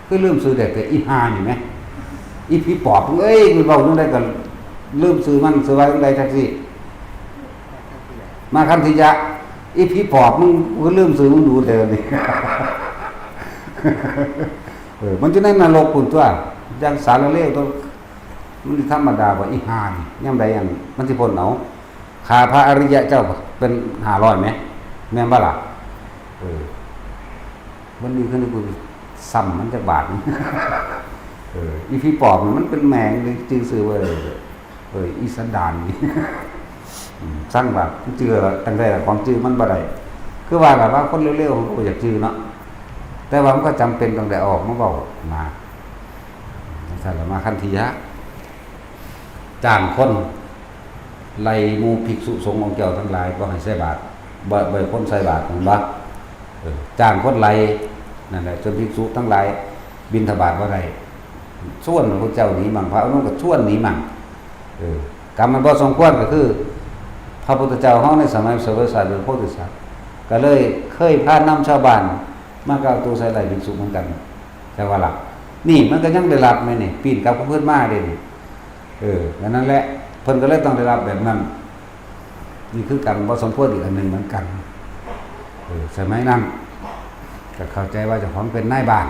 คือลืมซื้อแต่อีหานี่แหมอีผีปอบเอ้ยมันเว้าจังได๋ก็ลืมซื้อมันซื้อไว้จังได๋จักสิมาคันธิยะอีผีปอบมึงก็ลืมซื้อมึงดูแต่นี่ มันจะในนรกพุ่นตัวอย่างสารเลวตัวมันธรรมดาว่าอีหานี่ยามใดอันมันสิพ้นเอาค่าพระอริยะเจ้าเป็น500มั้ยแม่นบ่ล่ะมันดีขึ้นกูซ้ำมันจักบาทอีผีปอบมันเป็นแมงเลยจื่อซื่อเว้ยอีสันดานนี่สร้างแบบจื่อตั้งแต่ของจื่อมันบ่ได้คือว่าแบบว่าคนเร็วๆเขาอยากจื่อเนาะแต่ว่ามันก็จำเป็นต้องได้ออกมาเว้ามาซั่นล่ะมาคันธิยะจ้างคนไล่หมู่ภิกษุสงฆ์องค์เจ้าทั้งหลายบ่ให้ใส่บาตรบ่คนใส่บาตรนั่นบ่จ้างคนไล่นั่นแหละจนภิกษุทั้งหลายบิณฑบาตบ่ได้ชวนพระเจ้าหนีมั่งพระอนุก็ชวนหนีมั่งกรรมมันบ่สมควรก็คือพระพุทธเจ้าเฮาในสมัยเสวยศาสตร์หรือโพธิสัตว์ก็เลยเคยพานำชาวบ้านมากล่าวตูใส่ไหลภิกษุเหมือนกันแต่ว่าล่ะนี่มันก็ยังได้รับมั้ยนี่ปีนกลับกับเพิ่นมาเด้นี่นั่นแหละเพิ่นก็เลยต้องได้รับแบบนั้น นี่คือกันบ่สมควรอีกอันหนึ่งเหมือนกันสมัยนั้นก็เข้าใจว่าเจ้าของเป็นนายบ้าน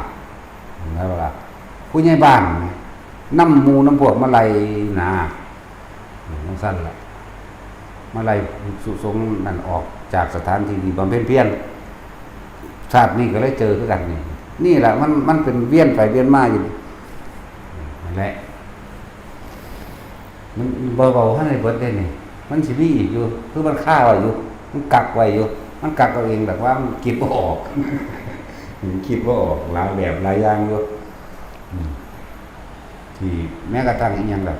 แล้วล่ะผู้ใหญ่บ้านน้ำหมูน้ำพวกมาไล่นาน้ำสั้นละมาไล่สุสงนั่นออกจากสถานที่บำเพ็ญเพียรชาตินี้ก็เลยเจอคือกันนี่แหละมันเป็นเวียนไปเวียนมาอยู่นั่นแหละมันเบาๆให้ในเบิดได้นี่มันสิมีอีกอยู่คือมันฆ่าไว้อยู่มันกักไว้อยู่มันกักเอาเองแต่ว่ามันคิดบ่ออกคิดบ่ออกหลายแบบหลายอย่างอยู่ที่แม้กระทั่งอีกอย่างแบบ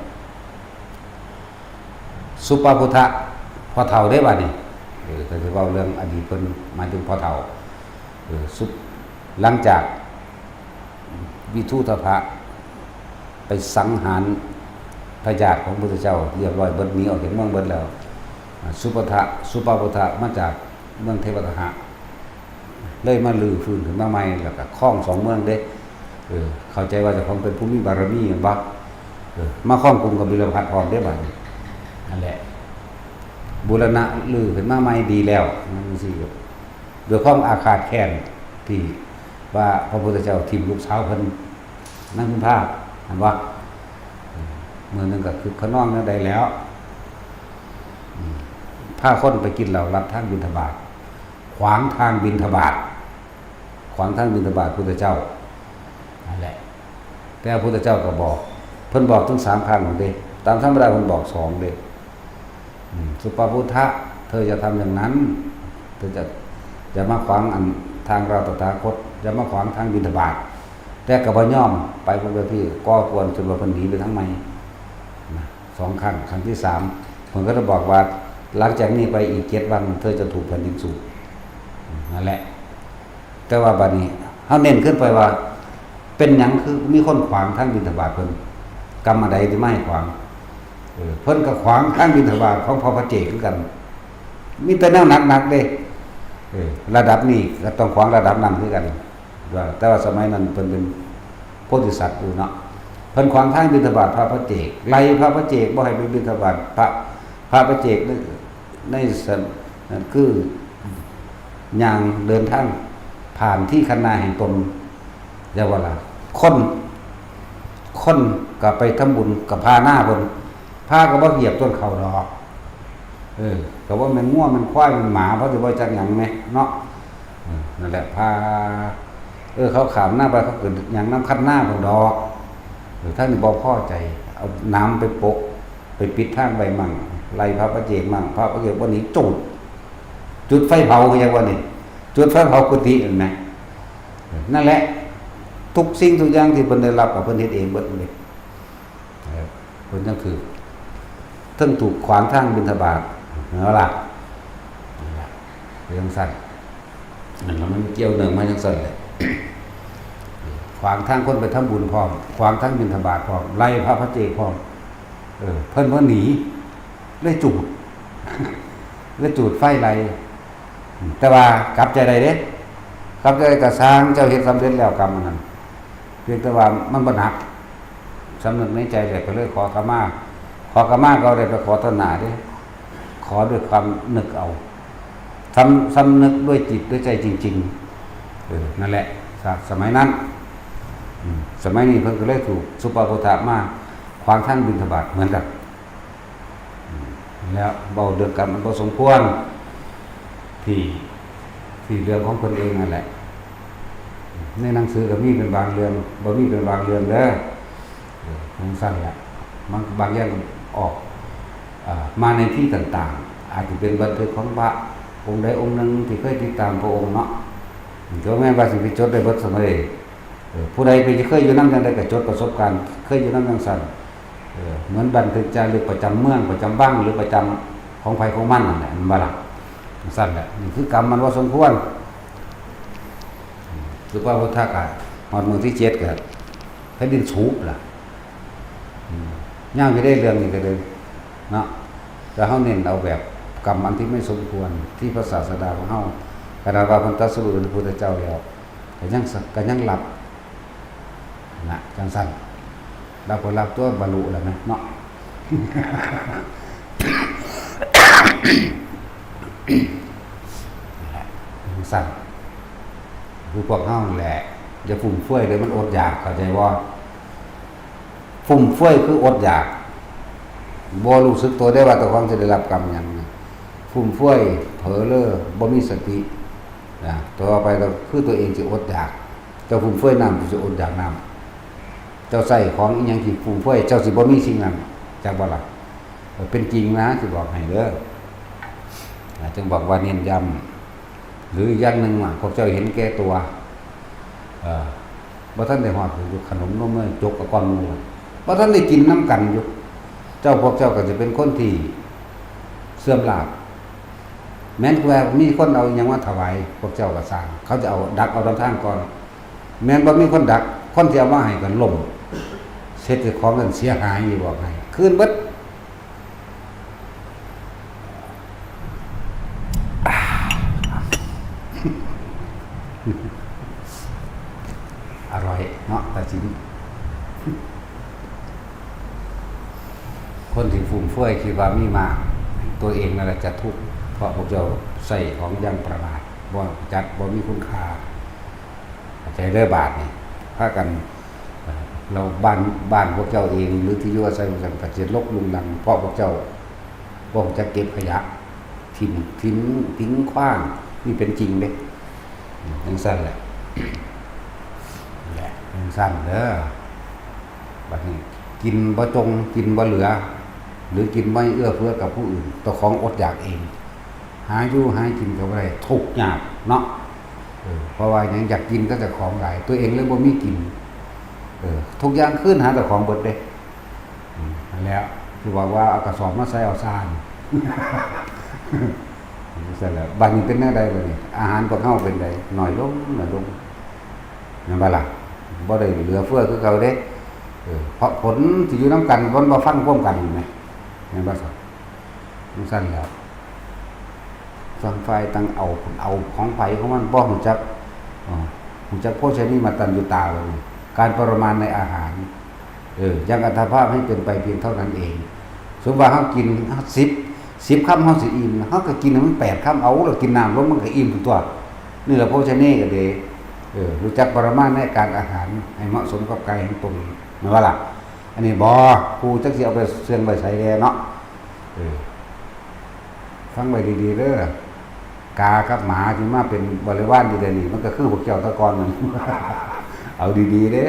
สุปาพุทธะพอเฒ่าได้บัดนี้ก็สิเว้าเรื่องอดีตเพิ่นหมายถึงพอเฒ่าหลังจากวิทูตภะไปสังหารพระญาติของพระพุทธเจ้าเรียบร้อยเบิดหนีออกจากเมืองเบิดแล้วสุปาพุทธะมาจากเมืองเทวทหะเลยมาลื้อฟื้นขึ้นมาใหม่แล้วก็ครองสองเมืองเด้เข้าใจว่าเจ้าของเป็นผู้มีบารมีบ่มาครองกรุงกบิลพัสพร้อมได้บัดนี้นั่นแหละบูรณะลื้อขึ้นมาใหม่ดีแล้วนั่นสิด้วยความอาฆาตแค้นที่ว่าพระพุทธเจ้าทิ่มลูกสาวเพิ่นนั่งคุณภาพเห็นบ่เมื่อนึงก็คือขน้องนั่นได้แล้วพาคนไปกินเหล้ารับทางบิณฑบาตขวางทางบิณฑบาตพุทธเจ้านั่นแหละแต่พุทธเจ้าก็บอกเพิ่นบอกถึง3ครั้งเด้ตามธรรมดาเพิ่นบอก2เด้สุปาพุทธะเธอจะทำอย่างนั้นเธอจะมาขวางอันทางเราตถาคตจะมาขวางทางบิณฑบาตแต่ก็บ่ยอมไปพวกที่ก่อกวนจนว่าเพิ่นหนีไปทั้งไม่2ครั้งครั้งที่3เพิ่นก็จะบอกว่าหลังจากนี้ไปอีก7วันเธอจะถูกแผ่นดินสูบนั่นแหละแต่ว่าบัดนี้เฮาเน้นขึ้นไปว่าเป็นหยังคือมีคนขวางทางบิณฑบาตเพิ่นกรรมใดที่ไม่ให้ขวางเพิ่นก็ขวางทางบิณฑบาตของพระเจ้าคือกันมีแต่แนวหนักๆเด้ระดับนี้ก็ต้องขวางระดับนั้นคือกันว่าแต่ว่าสมัยนั้นเพิ่นเป็นโพธิสัตว์อยู่เนาะเพิ่นขวางทางบิณฑบาตพระเจ้าไล่พระเจ้าบ่ให้ไปบิณฑบาตพระเจ้าในนั่นคืออย่างเดินทางผ่านที่คันนาแห่งตนเรียกว่าล่ะคนก็ไปทำบุญกับพาหน้าเพิ่นพาก็บ่เหยียบต้นเขาดอกก็ว่ามันง่วมันควายมันหมาเพราะสิบ่จักหยังแม่เนาะนั่นแหละพาเขาขามหน้าไปเขาเกิดหยังน้ำคัดหน้าเพิ่นดอกท่านนี่บ่พอใจเอาน้ำไปปกไปปิดทางใบมั่งไล่พระเจ้ามั่งพระเจ้าบ่หนีจุดไฟเผาอย่างว่านี่จุดไฟเผากุฏินั่นนะนั่นแหละทุกสิ่งทุกอย่างที่เพิ่นได้รับกับเพิ่นเฮ็ดเองเบิดเลยเพิ่นนั่นคือทั้งถูกขวางทางบิณฑบาตนั่นล่ะเรื่องสั้นนั่นแล้วมันเกี่ยวเนื่องมาจังซั่นแหละขวางทางคนไปทำบุญพร้อมขวางทางบิณฑบาตพร้อมไล่พระเจ้าพร้อมเพิ่นบ่หนีเลยจูดไฟไล่แต่ว่ากลับใจได้เด้กลับใจก็สร้างเจ้าเฮ็ดสำเร็จแล้วกรรมนั้นเพียงแต่ว่ามันบ่หนักสำนึกในใจเลยก็เลยขอขมาก็ได้ไปขอต่อหน้าเด้ขอด้วยความนึกเอาสำนึกด้วยจิตด้วยใจจริงๆนั่นแหละสมัยนั้นสมัยนี้เพิ่นก็เลยถูกสุปาพุทธะมาขวางทางบิณฑบาตเหมือนกันแล้วเบาเรื่องกรรมมันบ่สมควรที่เรื่องของตนเองนั่นแหละในหนังสือก็มีเป็นบางเรื่องบ่มีเป็นบางเรื่องเด้อมันสั้นแหละมันบางอย่างออกมาในที่ต่างๆอาจจะเป็นบันทึกของพระองค์ใดองค์หนึ่งที่เคยติดตามพระองค์เนาะก็แม่นว่าสิไปจดได้เบิดเสมอผู้ใดไปเคยอยู่นำจังได๋ก็จดประสบการณ์เคยอยู่นำจังซั่นเหมือนบันทึกจารึกประจำเมืองประจำบ้านหรือประจำของไผของมันนั่นแหละมันบ่ล่ะสั้นแหละนี่คือกรรมมันว่าสมควรคือว่าพุทธกาลฮอดมื้อที่7ก็แผ่นดินสูบล่ะย่างไปได้เรื่องนี้ก็เลยเนาะแต่เฮาเน้นเอาแบบกรรมอันที่ไม่สมควรที่พระศาสดาของเฮาขณะว่าเพิ่นตรัสรู้เป็นพระพุทธเจ้าแล้วก็ยังหลับนะจังซั่นเราก็รับตัวบรรลุแล้วนะเนาะ สั่นคือพวกเฮาแหละอย่าฟุ่มเฟือยเลยมันอดอยากเข้าใจบ่ฟุ่มเฟือยคืออดอยากบ่รู้สึกตัวได้ว่าตัวของจะได้รับกรรมหยังฟุ่มเฟือยเผลอเล้อบ่มีสตินะต่อไปก็คือตัวเองสิอดอยากเจ้าฟุ่มเฟือยน้ำสิอดอยากน้ำเจ้าใส่ของอีหยังที่ฟุ่มเฟือยเจ้าสิบ่มีสิ่งนั้นจักบ่ล่ะเป็นจริงนะสิบอกให้เด้อจึงบอกว่าเน้นย้ำหรืออย่างหนึ่งพวกเจ้าเห็นแก่ตัวบ่ท่านได้ฮอดอยู่ขนมนมเนยจกกับก้อนหมูบ่ท่านได้กินน้ำกันอยู่พวกเจ้าก็จะเป็นคนที่เสื่อมลาภแม้นว่ามีคนเอาหยังมาถวายพวกเจ้าก็สร้างเขาจะเอาดักเอาทางก่อนแม้นบ่มีคนดักคนที่เอามาให้กันล่มเฮ็ดให้ของนั้นเสียหายอยู่บอกให้คืนเบิดอร่อยเนาะแต่สิคนที่ฟุ่มเฟือยคิดว่ามีมากตัวเองนั่นแหละจะทุกข์เพราะพวกเจ้าใส่ของยังประมาทบ่จัดบ่มีคุณค่าใจเด้อบาทนี่พากันเราบ้านพวกเจ้าเองหรือที่อยู่อาศัยกันก็จะรกรุงรังเพราะพวกเจ้าบ่จะเก็บขยะทิ้งขว้างนี่เป็นจริงเด้จังซั่นแหละสั้นเด้อบัดนี้กินบ่จงกินบ่เหลือหรือกินไม่เอื้อเฟื้อกับผู้อื่นตัวของอดอยากเองหาอยู่หากินก็บ่ได้ทุกข์ยากเนาะเพราะว่าหยังอยากกินก็จะของหลายตัวเองเลยบ่มีกินทุกอย่างขึ้นหาแต่ของเบิดเด้นั่นแล้วคือว่าเอากระสอบมาใส่เอาซ่านเสร็จแล้วบัดนี้เป็นแนวใดบัดนี้อาหารพวกเฮาเป็นไดน้อยลงนั่นบ่ล่ะบ่ได้เหลือเฟือคือเก่าเด้เพราะผลที่อยู่น้ำกันคนบ่ฟังพร้อมกันแม่นบ่ซั่นมันซั่นแล้วฟังฝ่ายตั้งเอาของไผของมันบ่รู้จักโภชนีมาตัญญูตาเลยการปรมาณในอาหารยังอัตภาพให้เป็นไปเพียงเท่านั้นเองสมมุติว่าเฮากิน10คำเฮาสิอิ่มเฮาก็กินให้มัน8คำเอาแล้วกินน้ำลงมันก็อิ่มตัวนี่แหละโภชนีก็เด้รู้จักปรมาณในการอาหารให้เหมาะสมกับกายของตนนั่นว่าล่ะอันนี้บ่ครูจักสิเอาไปเสื่องไปใส่แลเนาะฟังไว้ดีๆเด้อกากับหมาที่มาเป็นบริวารอยู่เดี๋ยวนี้มันก็คือพวกเจ้าตะกอนนั่น เอาดีๆเด้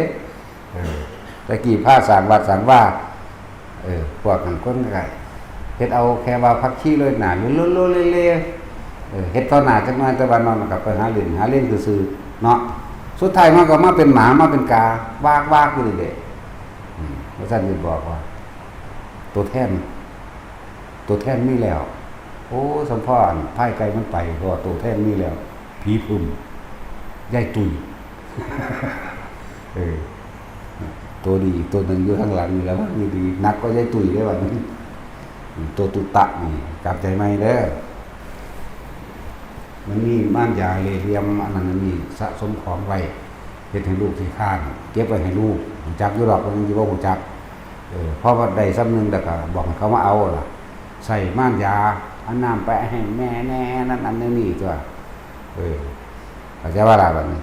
ตะกี้พาสร้างวัดสร้างว่าพวกนั้นคนก็เฮ็ดเอาแค่ว่าพักขี้เลยหนาลุๆเละๆเฮ็ดเท่าหน้าจักหน่อยแต่ว่านอนก็ไปหาเล่นซื่อๆเนาะสุดท้ายมันก็มาเป็นหมามาเป็นกาวากอยู่เด้พระท่านได้บอกว่าตัวแท่นมีแล้วโอ้สมพรพ่ายไกลมันไปเพราะตัวแท่นมีแล้วผีพุ่มยายตุยตัวดีตัวหนึ่งอยู่ข้างหลังอยู่แล้วมีดีนักก็ยายตุยได้ว่านี้ตัวตุตะนี่กลับใจไหมเด้อมันมีม่านยาเลยเรียมอันนั้นนี่สะสมของไว้เฮ็ดให้ลูกที่ข้านเก็บไว้ให้ลูกหูจักอยู่ดอกมันสิบ่หูจักเพราะว่าได้ซ้ำนึงแต่ก็บอกให้เขามาเอาล่ะใส่ม่านยาอันน้ำไปให้แม่แน่นั่นอันนี้ตัวเขาจะว่าอะไรแบบนี้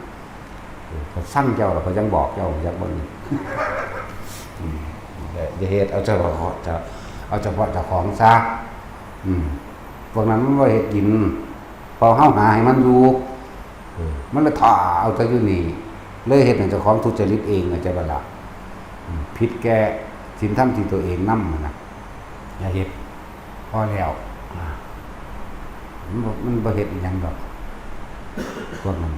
เขาสั่งเจ้าเขายังบอกเจ้าอยากบ่นี่อย่าเฮ็ดเอาเฉพาะเจ้าของซะพวกนั้นมันบ่เฮ็ดกินพอเฮาหาให้มันอยู่มันเลยถ่าเอาแต่อยู่นี่เลยเฮ็ดให้เจ้าของทุจริตเองจะบ่ล่ะผิดแก่ศีลธรรมที่ตัวเองนำนะอย่าเฮ็ดพอแล้วมันบ่เฮ็ดอีหยังดอกพวกนั้น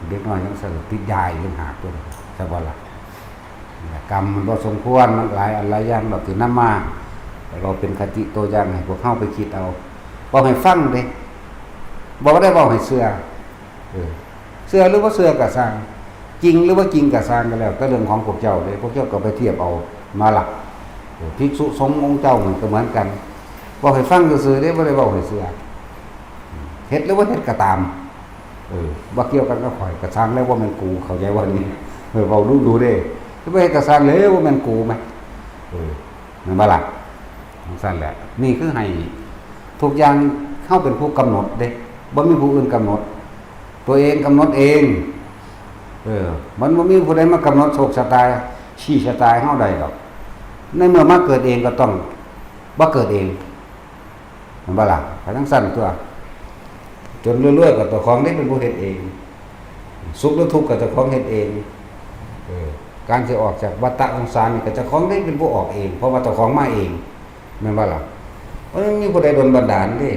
เด็กน้อยยังสลบติดยาอยู่หากตัวจะบ่ล่ะกรรมมันบ่สมควรมันหลายอันหลายอย่างดอกที่นำมาเราเป็นคติตัวอย่างให้พวกเฮาไปคิดเอาบ่ให้ฟังเด้บ่ได้บอกให้เชื่อเชื่อหรือว่าเชื่อก็สร้างจริงหรือว่าจริงก็สร้างก็แล้วก็เรื่องของพวกเจ้าเด้พวกเจ้าก็ไปเทียบเอามาล่ะภิกษุสงฆ์องค์เจ้ามันก็เหมือนกันบอกให้ฟังซื่อๆเด้บ่ได้บอกให้เชื่อเฮ็ดหรือว่าเฮ็ดก็ตามบ่เกี่ยวกันกับข่อยก็สร้างแล้วว่ามันกูเข้าใจว่านี่เว้าดูเด้บ่เฮ็ดก็สร้างแล้วว่ามันกูมั้ยนั่นบ่ล่ะซั่นแหละนี่คือให้ทุกอย่างเฮาเป็นผู้กำหนดเด้บ่มีผู้อื่นกำหนด ตัวเองกำหนดเองมันบ่มีผู้ใดมากำหนดโชคชะตาชี้ชะตาให้เฮาได้ดอกในเมื่อมาเกิดเองก็ต้องบ่เกิดเองเห็นบ่ล่ะไปทั้งสั้นตัวจนเรื่อยๆก็ตัวของได้เป็นผู้เฮ็ดเองสุขหรือทุกข์ก็เจ้าของเฮ็ดเองการสิออกจากวัฏฏะสงสารนี่ก็เจ้าของได้เป็นผู้ออกเองเพราะว่าเจ้าของมาเองแม่นบ่ล่ะเพราะมีผู้ใดดลบันดาลเด้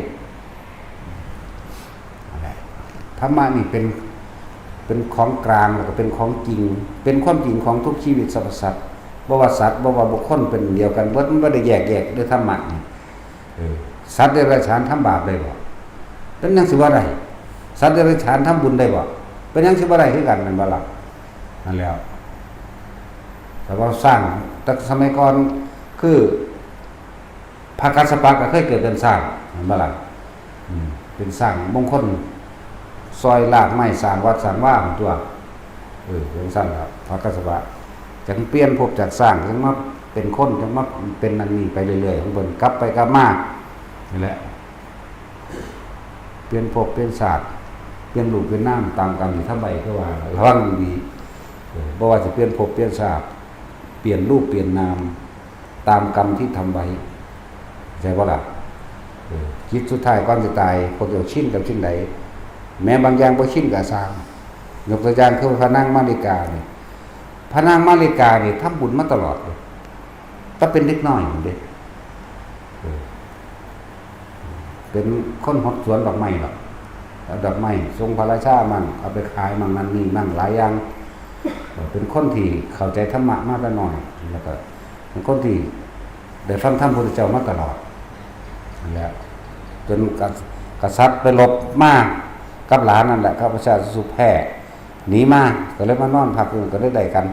ธรรมะนี่เป็นของกลางแล้วก็เป็นของจริงเป็นความจริงของทุกชีวิตสรรพสัตว์บ่ว่าสัตว์บ่ว่าบุคคลเป็นเดียวกันมันบ่ได้แยกด้วยธรรมะนี่สัตว์เดรัจฉานทำบาปได้บ่เป็นหยังสิว่าได้สัตว์เดรัจฉานทำบุญได้บ่เป็นหยังสิบ่ได้คือกันนั่นบ่ล่ะนั่นแล้วแต่ว่าสร้างแต่สมัยก่อนคือพระกัสสปะก็เคยเกิดเป็นสร้างนั่นบ่ล่ะเป็นสร้างมงคลซอยลากไม้สร้างวัดสร้างว่าตัวเป็นสร้างครับพระกัสสปะจังเปลี่ยนภพจากสร้างจังมาเป็นคนจังมาเป็นนั่นนี่ไปเรื่อยๆของเพิ่นกลับไปกลับมานี่แหละเปลี่ยนภพเปลี่ยนศาสตร์เปลี่ยนรูปเปลี่ยนนามตามกรรมที่ทำไว้ก็ว่าระวังดีบ่ว่าจะเปลี่ยนภพเปลี่ยนศาสตร์เปลี่ยนรูปเปลี่ยนนามตามกรรมที่ทำไว้ใช่บ่ล่ะคิดสุดท้ายก่อนจะตายคนจะชินกับชิ้นใดแม้บางอย่างบ่ชินกับสร้างยกตัวอย่างคือพระนางมาริกานี่พระนางมาริกานี่ทำบุญมาตลอดเลยถ้าเป็นเด็กน้อยเด้เป็นคนหดสวนดอกไม้หรอกเอาดอกไม้ทรงพระราชามั่งเอาไปขายมั่งนั่นนี่มั่งหลายอย่างเป็นคนที่เข้าใจธรรมะมาแต่น้อยแล้วก็เป็นคนที่ได้ฟังธรรมพระพุทธเจ้ามาตลอดแล้วจนกษัตริย์ไปลบมากกับหลานนั่นแหละข้าพเจ้าสุแพ้หนีมาก็เลยมานอนพักก็เลยได้กัน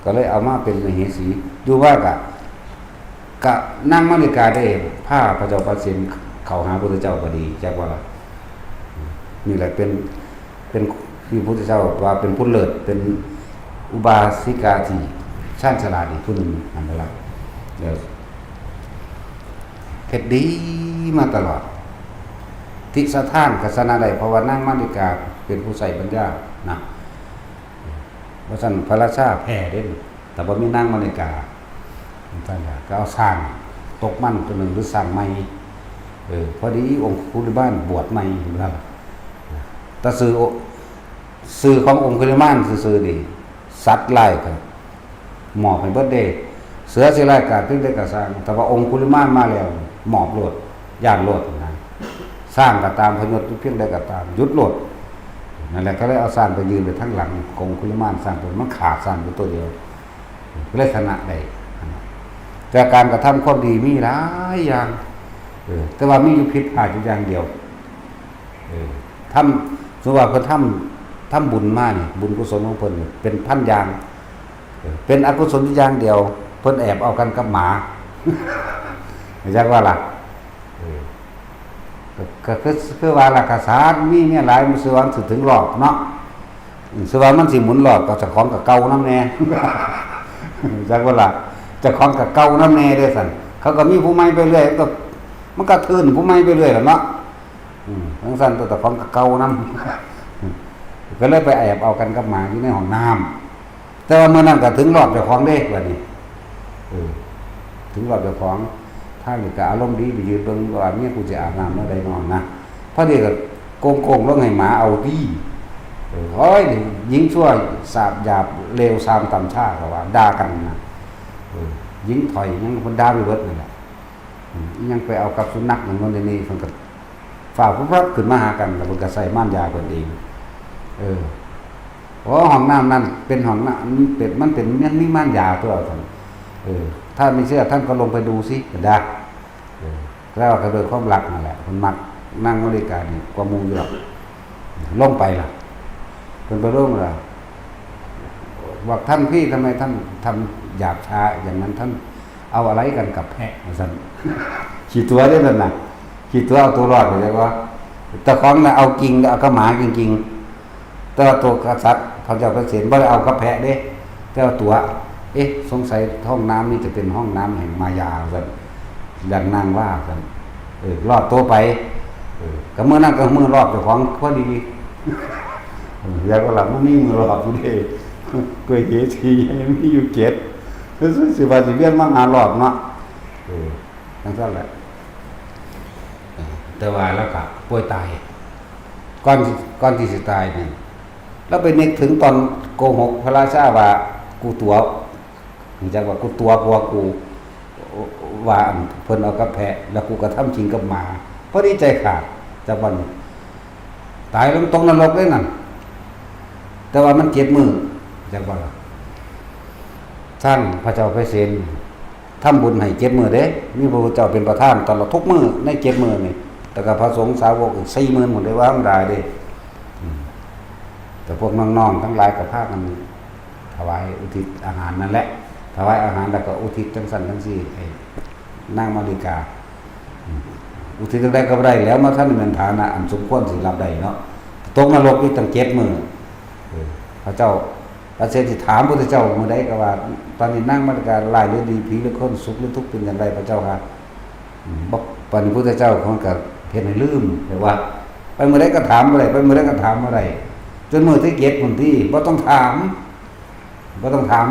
ก็เลยเอามาเป็นมเหสีอยู่ว่ากะนั่งมาริกาได้ผ้าพระเจ้าประสิทธิ์เข้าหาพระพุทธเจ้าพอดีจากว่านี่แหละเป็นที่พระพุทธเจ้าว่าเป็นผู้เลิศเป็นอุบาสิกาที่ช่างฉลาดอีกผู้หนึ่งนั่นแหละเดี๋ยวเฮ็ดดีมาตลอดทิสถานกัสนาใดเพราะว่านั่งมาริกาเป็นผู้ใส่ปัญญานะเพราะฉะนั้นพระราชาแพ้เด่นแต่ว่ามีนั่งมาริกาท่านก็เอาสร้างตกมั่นตัวหนึ่งหรือสร้างใหม่พอดีองค์คุลิมานบวชใหม่ครับแต่สื่อขององค์คุลิมานสื่อดีสัตว์ไล่กันหมอบให้เบิดเดย์เสือสิไล่กาดเพิ่งได้กระสร้างแต่ว่าองค์คุลิมานมาแล้วหมอบโลดย่านโลดนะสร้างก็ตามพยศเพียงได้ก็ตามยุดโลดนั่นแหละก็เลยเอาสร้างไปยืนไปทั้งหลังองค์คุลิมานสร้างตัวมันขาดสร้างตัวเดียวเลยชนะได้แต่การกระทำความดีมีหลายอย่างแต่ว่ามีอยู่ผิดพลาดอยู่อย่างเดียวทำสมมติว่าเพิ่นทำบุญมานี่บุญกุศลของเพิ่นเป็นพันอย่างเป็นอกุศลอย่างเดียวเพิ่นแอบเอากันกับหมาไม่ใช่ว่าล่ะก็คือว่าราคาสารมีเนี่ยหลายมันสิวันถึงรอบเนาะสิวันมันสิหมุนรอบก็เจ้าของกับเก่าน้ำแน่จักว่าล่ะเจ้าของกับเก่าน้ำแน่เด้อสั่นเขาก็มีผู้ใหม่ไปเรื่อยก็มันก็ทื่นผู้ใหม่ไปเรื่อยล่ะเนาะทั้งสั่นตัวเจ้าของกับเก่าน้ำก็เลยไปแอบเอากันกับหมาอยู่ในห้องน้ำแต่ว่าเมื่อนั้นก็ถึงรอบเจ้าของเด้บัดนี้ถึงรอบเจ้าของถ้าหรือก็อารมณ์ดีไปยืนเบิ่งว่าเมียกูจะอาบน้ำเมื่อใดนอนนะพอดีก็โกงลงให้หมาเอาดีโอ้ยยิงชั่วสาบหยาบเลวซามต่ำช้าก็ว่าด่ากันนะยิงถอยยังคนด่าไปเบิดนั่นแหละยังไปเอากับสุนัขอย่างนั้นนี่เพิ่นก็ฝ่าปุ๊บขึ้นมาหากันแล้วเพิ่นก็ใส่ม่านยาเพิ่นเองเพราะห้องน้ำนั่นเป็นห้องน้ำมันเป็นนี่ม่านยาตัวท่านถ้าไม่เชื่อท่านก็ลงไปดูสิก็ได้แล้วก็โดยความรักนั่นแหละคนมักนั่งบริการนี่กว่ามูอยู่หรอกลงไปล่ะเป็นไปร่วมล่ะบอกท่านพี่ทำไมท่านทำหยาบช้าอย่างนั้นท่านเอาอะไรกันกับแพะสั่นขี่ตัวได้นั่นน่ะขี่ตัวเอาตัวรอดไปเลยว่าแต่ของน่ะเอากิ่งเอากระหมาจริงๆแต่ตัวกษัตริย์พระเจ้าประเสริฐไม่ได้เอากระแพะเด้แต่ตัวสงสัยห้องน้ำนี่จะเป็นห้องน้ำแห่งมายาสั่นอย่างนางว่าสั่นรอดตัวไปก็เมื่อนั่งก็เมื่อรอดเจ้าของพอดี แล้วก็หลังมันมีมือหลอกอยู่เด้กล้วยเฮทียังมีอยู่7คือสิว่าสิเวียนมาหาหลอกเนาะทั้งนั้นแหละแต่ว่าแล้วก็ป่วยตายก่อนที่สิตายนี่แล้วไปนึกถึงตอนโกหกพระราชาว่ากูตัวรู้จักว่ากูตัวกว่ากูว่าเพิ่นเอากับแพะแล้วกูก็ทำจริงกับหมาพอดีใจขาดจากวันตายลงตรงนรกเลยนั่นแต่ว่ามัน7 มื้อจากว่าท่านพระเจ้าไพเสนทำบุญให้7 มื้อเด้มีพระพุทธเจ้าเป็นประธานตลอดทุกมื้อใน7 มื้อนี่แต่ก็พระสงฆ์สาวกอีก4 มื้อหมดเลยว่าธรรมดาเด้แต่พวกน้องๆทั้งหลายก็พากันถวายอุทิศอาหารนั่นแหละถวายอาหารแล้วก็อุทิศจังซั่นจังซี่ให้นางมาริกาอุทิศได้ก็ได้แล้วมาท่านเป็นฐานะอันสมควรสิรับได้เนาะตกนรกอีกตั้ง7 มื้อพระเจ้าพระเสด็จถามพระพุทธเจ้ามื้อใดก็ว่าตอนนี้นางมาริการ้ายหรือดีผีหรือคนสุขหรือทุกข์เป็นอย่างไรพระเจ้าค่ะบอกปานพระพุทธเจ้าเพิ่นก็เฮ็ดให้ลืมแต่ว่าไปมื้อใดก็ถามบ่ได้ไปมื้อใดก็ถามบ่ได้จนมื้อที่7พุ่นที่บ่ต้องถาม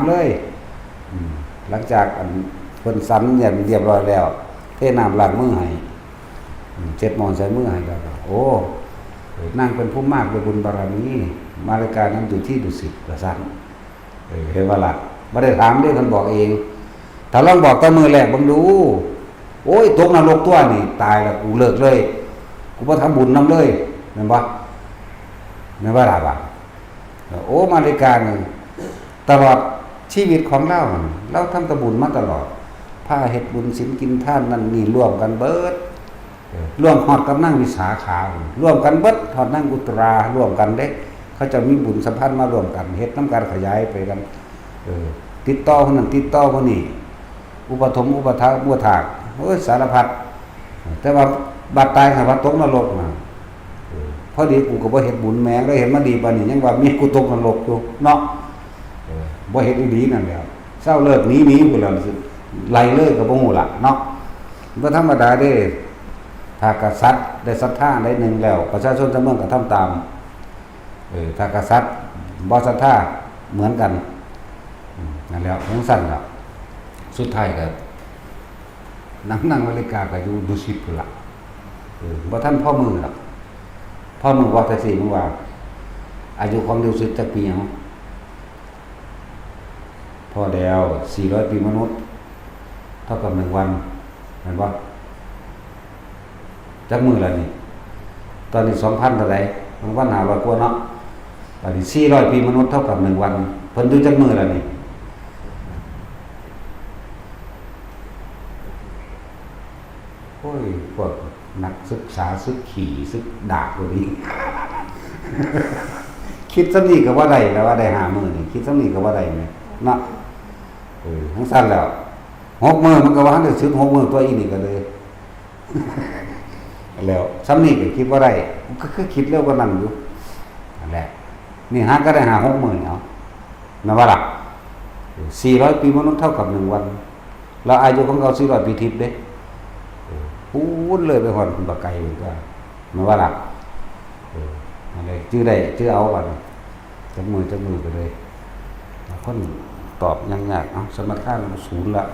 เลยหลังจากเพิ่นสันเนี่ยเรียบร้อยแล้วเทน้ำล้างมือให้เช็ดหมอนใส่มือให้แล้วโอ้นางเป็นผู้มากด้วยบุญบารมีมารายการนั้นอยู่ที่ดุสิตว่าซั่นเห็นว่าล่ะบ่ได้ถามเด้เพิ่นบอกเองถ้าลองบอกแต่มื้อแรกเบิ่งดูโอ้ยตกนรกตัวนี่ตายแล้วกูเลิกเลยกูบ่ทำบุญนำเลยแม่นบ่แม่นว่าล่ะบ่โอ้มารายการตลอดชีวิตของเราทำตะบุญมาตลอดผ้าเฮ็ดบุญศีลกินทานนั่นนี่ร่วมกันเบิดร่วมฮอดกับนางวิสาขาร่วมกันเบิดฮอดนางอุตราร่วมกันเด้เขาจะมีบุญสัมพันธ์มาร่วมกันเฮ็ดนำกันขยายไปกันติดต่อคนนั้นติดต่อคนนี้อุปถมอุปถากบัวถากโอ้ยสารพัดแต่ว่าบาดตายว่าตกนรกน่ะพอดีกูก็บ่เฮ็ดบุญแม่ก็เห็นมาดีปานนี้ยังว่ามีกูตกนรกอยู่เนาะบ่เฮ็ดอีหลีนั่นแหละเช้าเลิกหนีพุ่นล่ะไล่เลยก็บ่ฮู้ล่ะเนาะบ่ธรรมดาเด้ถ้ากษัตริย์ได้ศรัทธาได้หนึ่งแล้วประชาชนทั้งเมืองก็ทำตามถ้ากษัตริย์บ่ศรัทธาเหมือนกันนั่นแล้วจังซั่นล่ะสุดท้ายก็นางมาริกาก็อยู่ดุสิตพุ่นล่ะบ่ทันพ่อมือหรอกพ่อมือว่าแต่สิมึงว่าอายุของดุสิตจักปีเฮาพอแล้ว400 ปีมนุษย์เท่ากับ1 วันเห็นบ่จักมื้อละนี่ตอนนี้ 2,000 เท่าใด1,500 กว่าเนาะตอนนี้400 ปีมนุษย์เท่ากับ1 วันเพิ่นอยู่จักมื้อละนี่โอ้ยพวกนักศึกษาศึกขี่ศึกดาบตัวนี้ คิดซะนี่ก็ว่าได้แล้วว่าได้5 มื้อนี่คิดซะนี่ก็ว่าได้แม่เนาะทั้งสั้นแล้ว6 มื้อมันก็ว่าได้สึก6 มื้อตัวอีนี่ก็เลย แล้วซ้ำนี่ก็คิดว่าได้ก็คือคิดเร็วกว่านั้นอยู่นั่นแหละนี่หาก็ได้หา6 มื้อเนาะแม่ว่าล่ะ400 ปีมนุษย์เท่ากับ1 วันแล้วอายุของเขา400 ปีทิพย์เด้พูดเลยไปฮอดบักไกลพุ่นก็แม่ว่าล่ะนั่นแหละชื่อได้ชื่อเอาบัดจักมือไปเลยคนตอบยังยากสมรรถนะ0ละ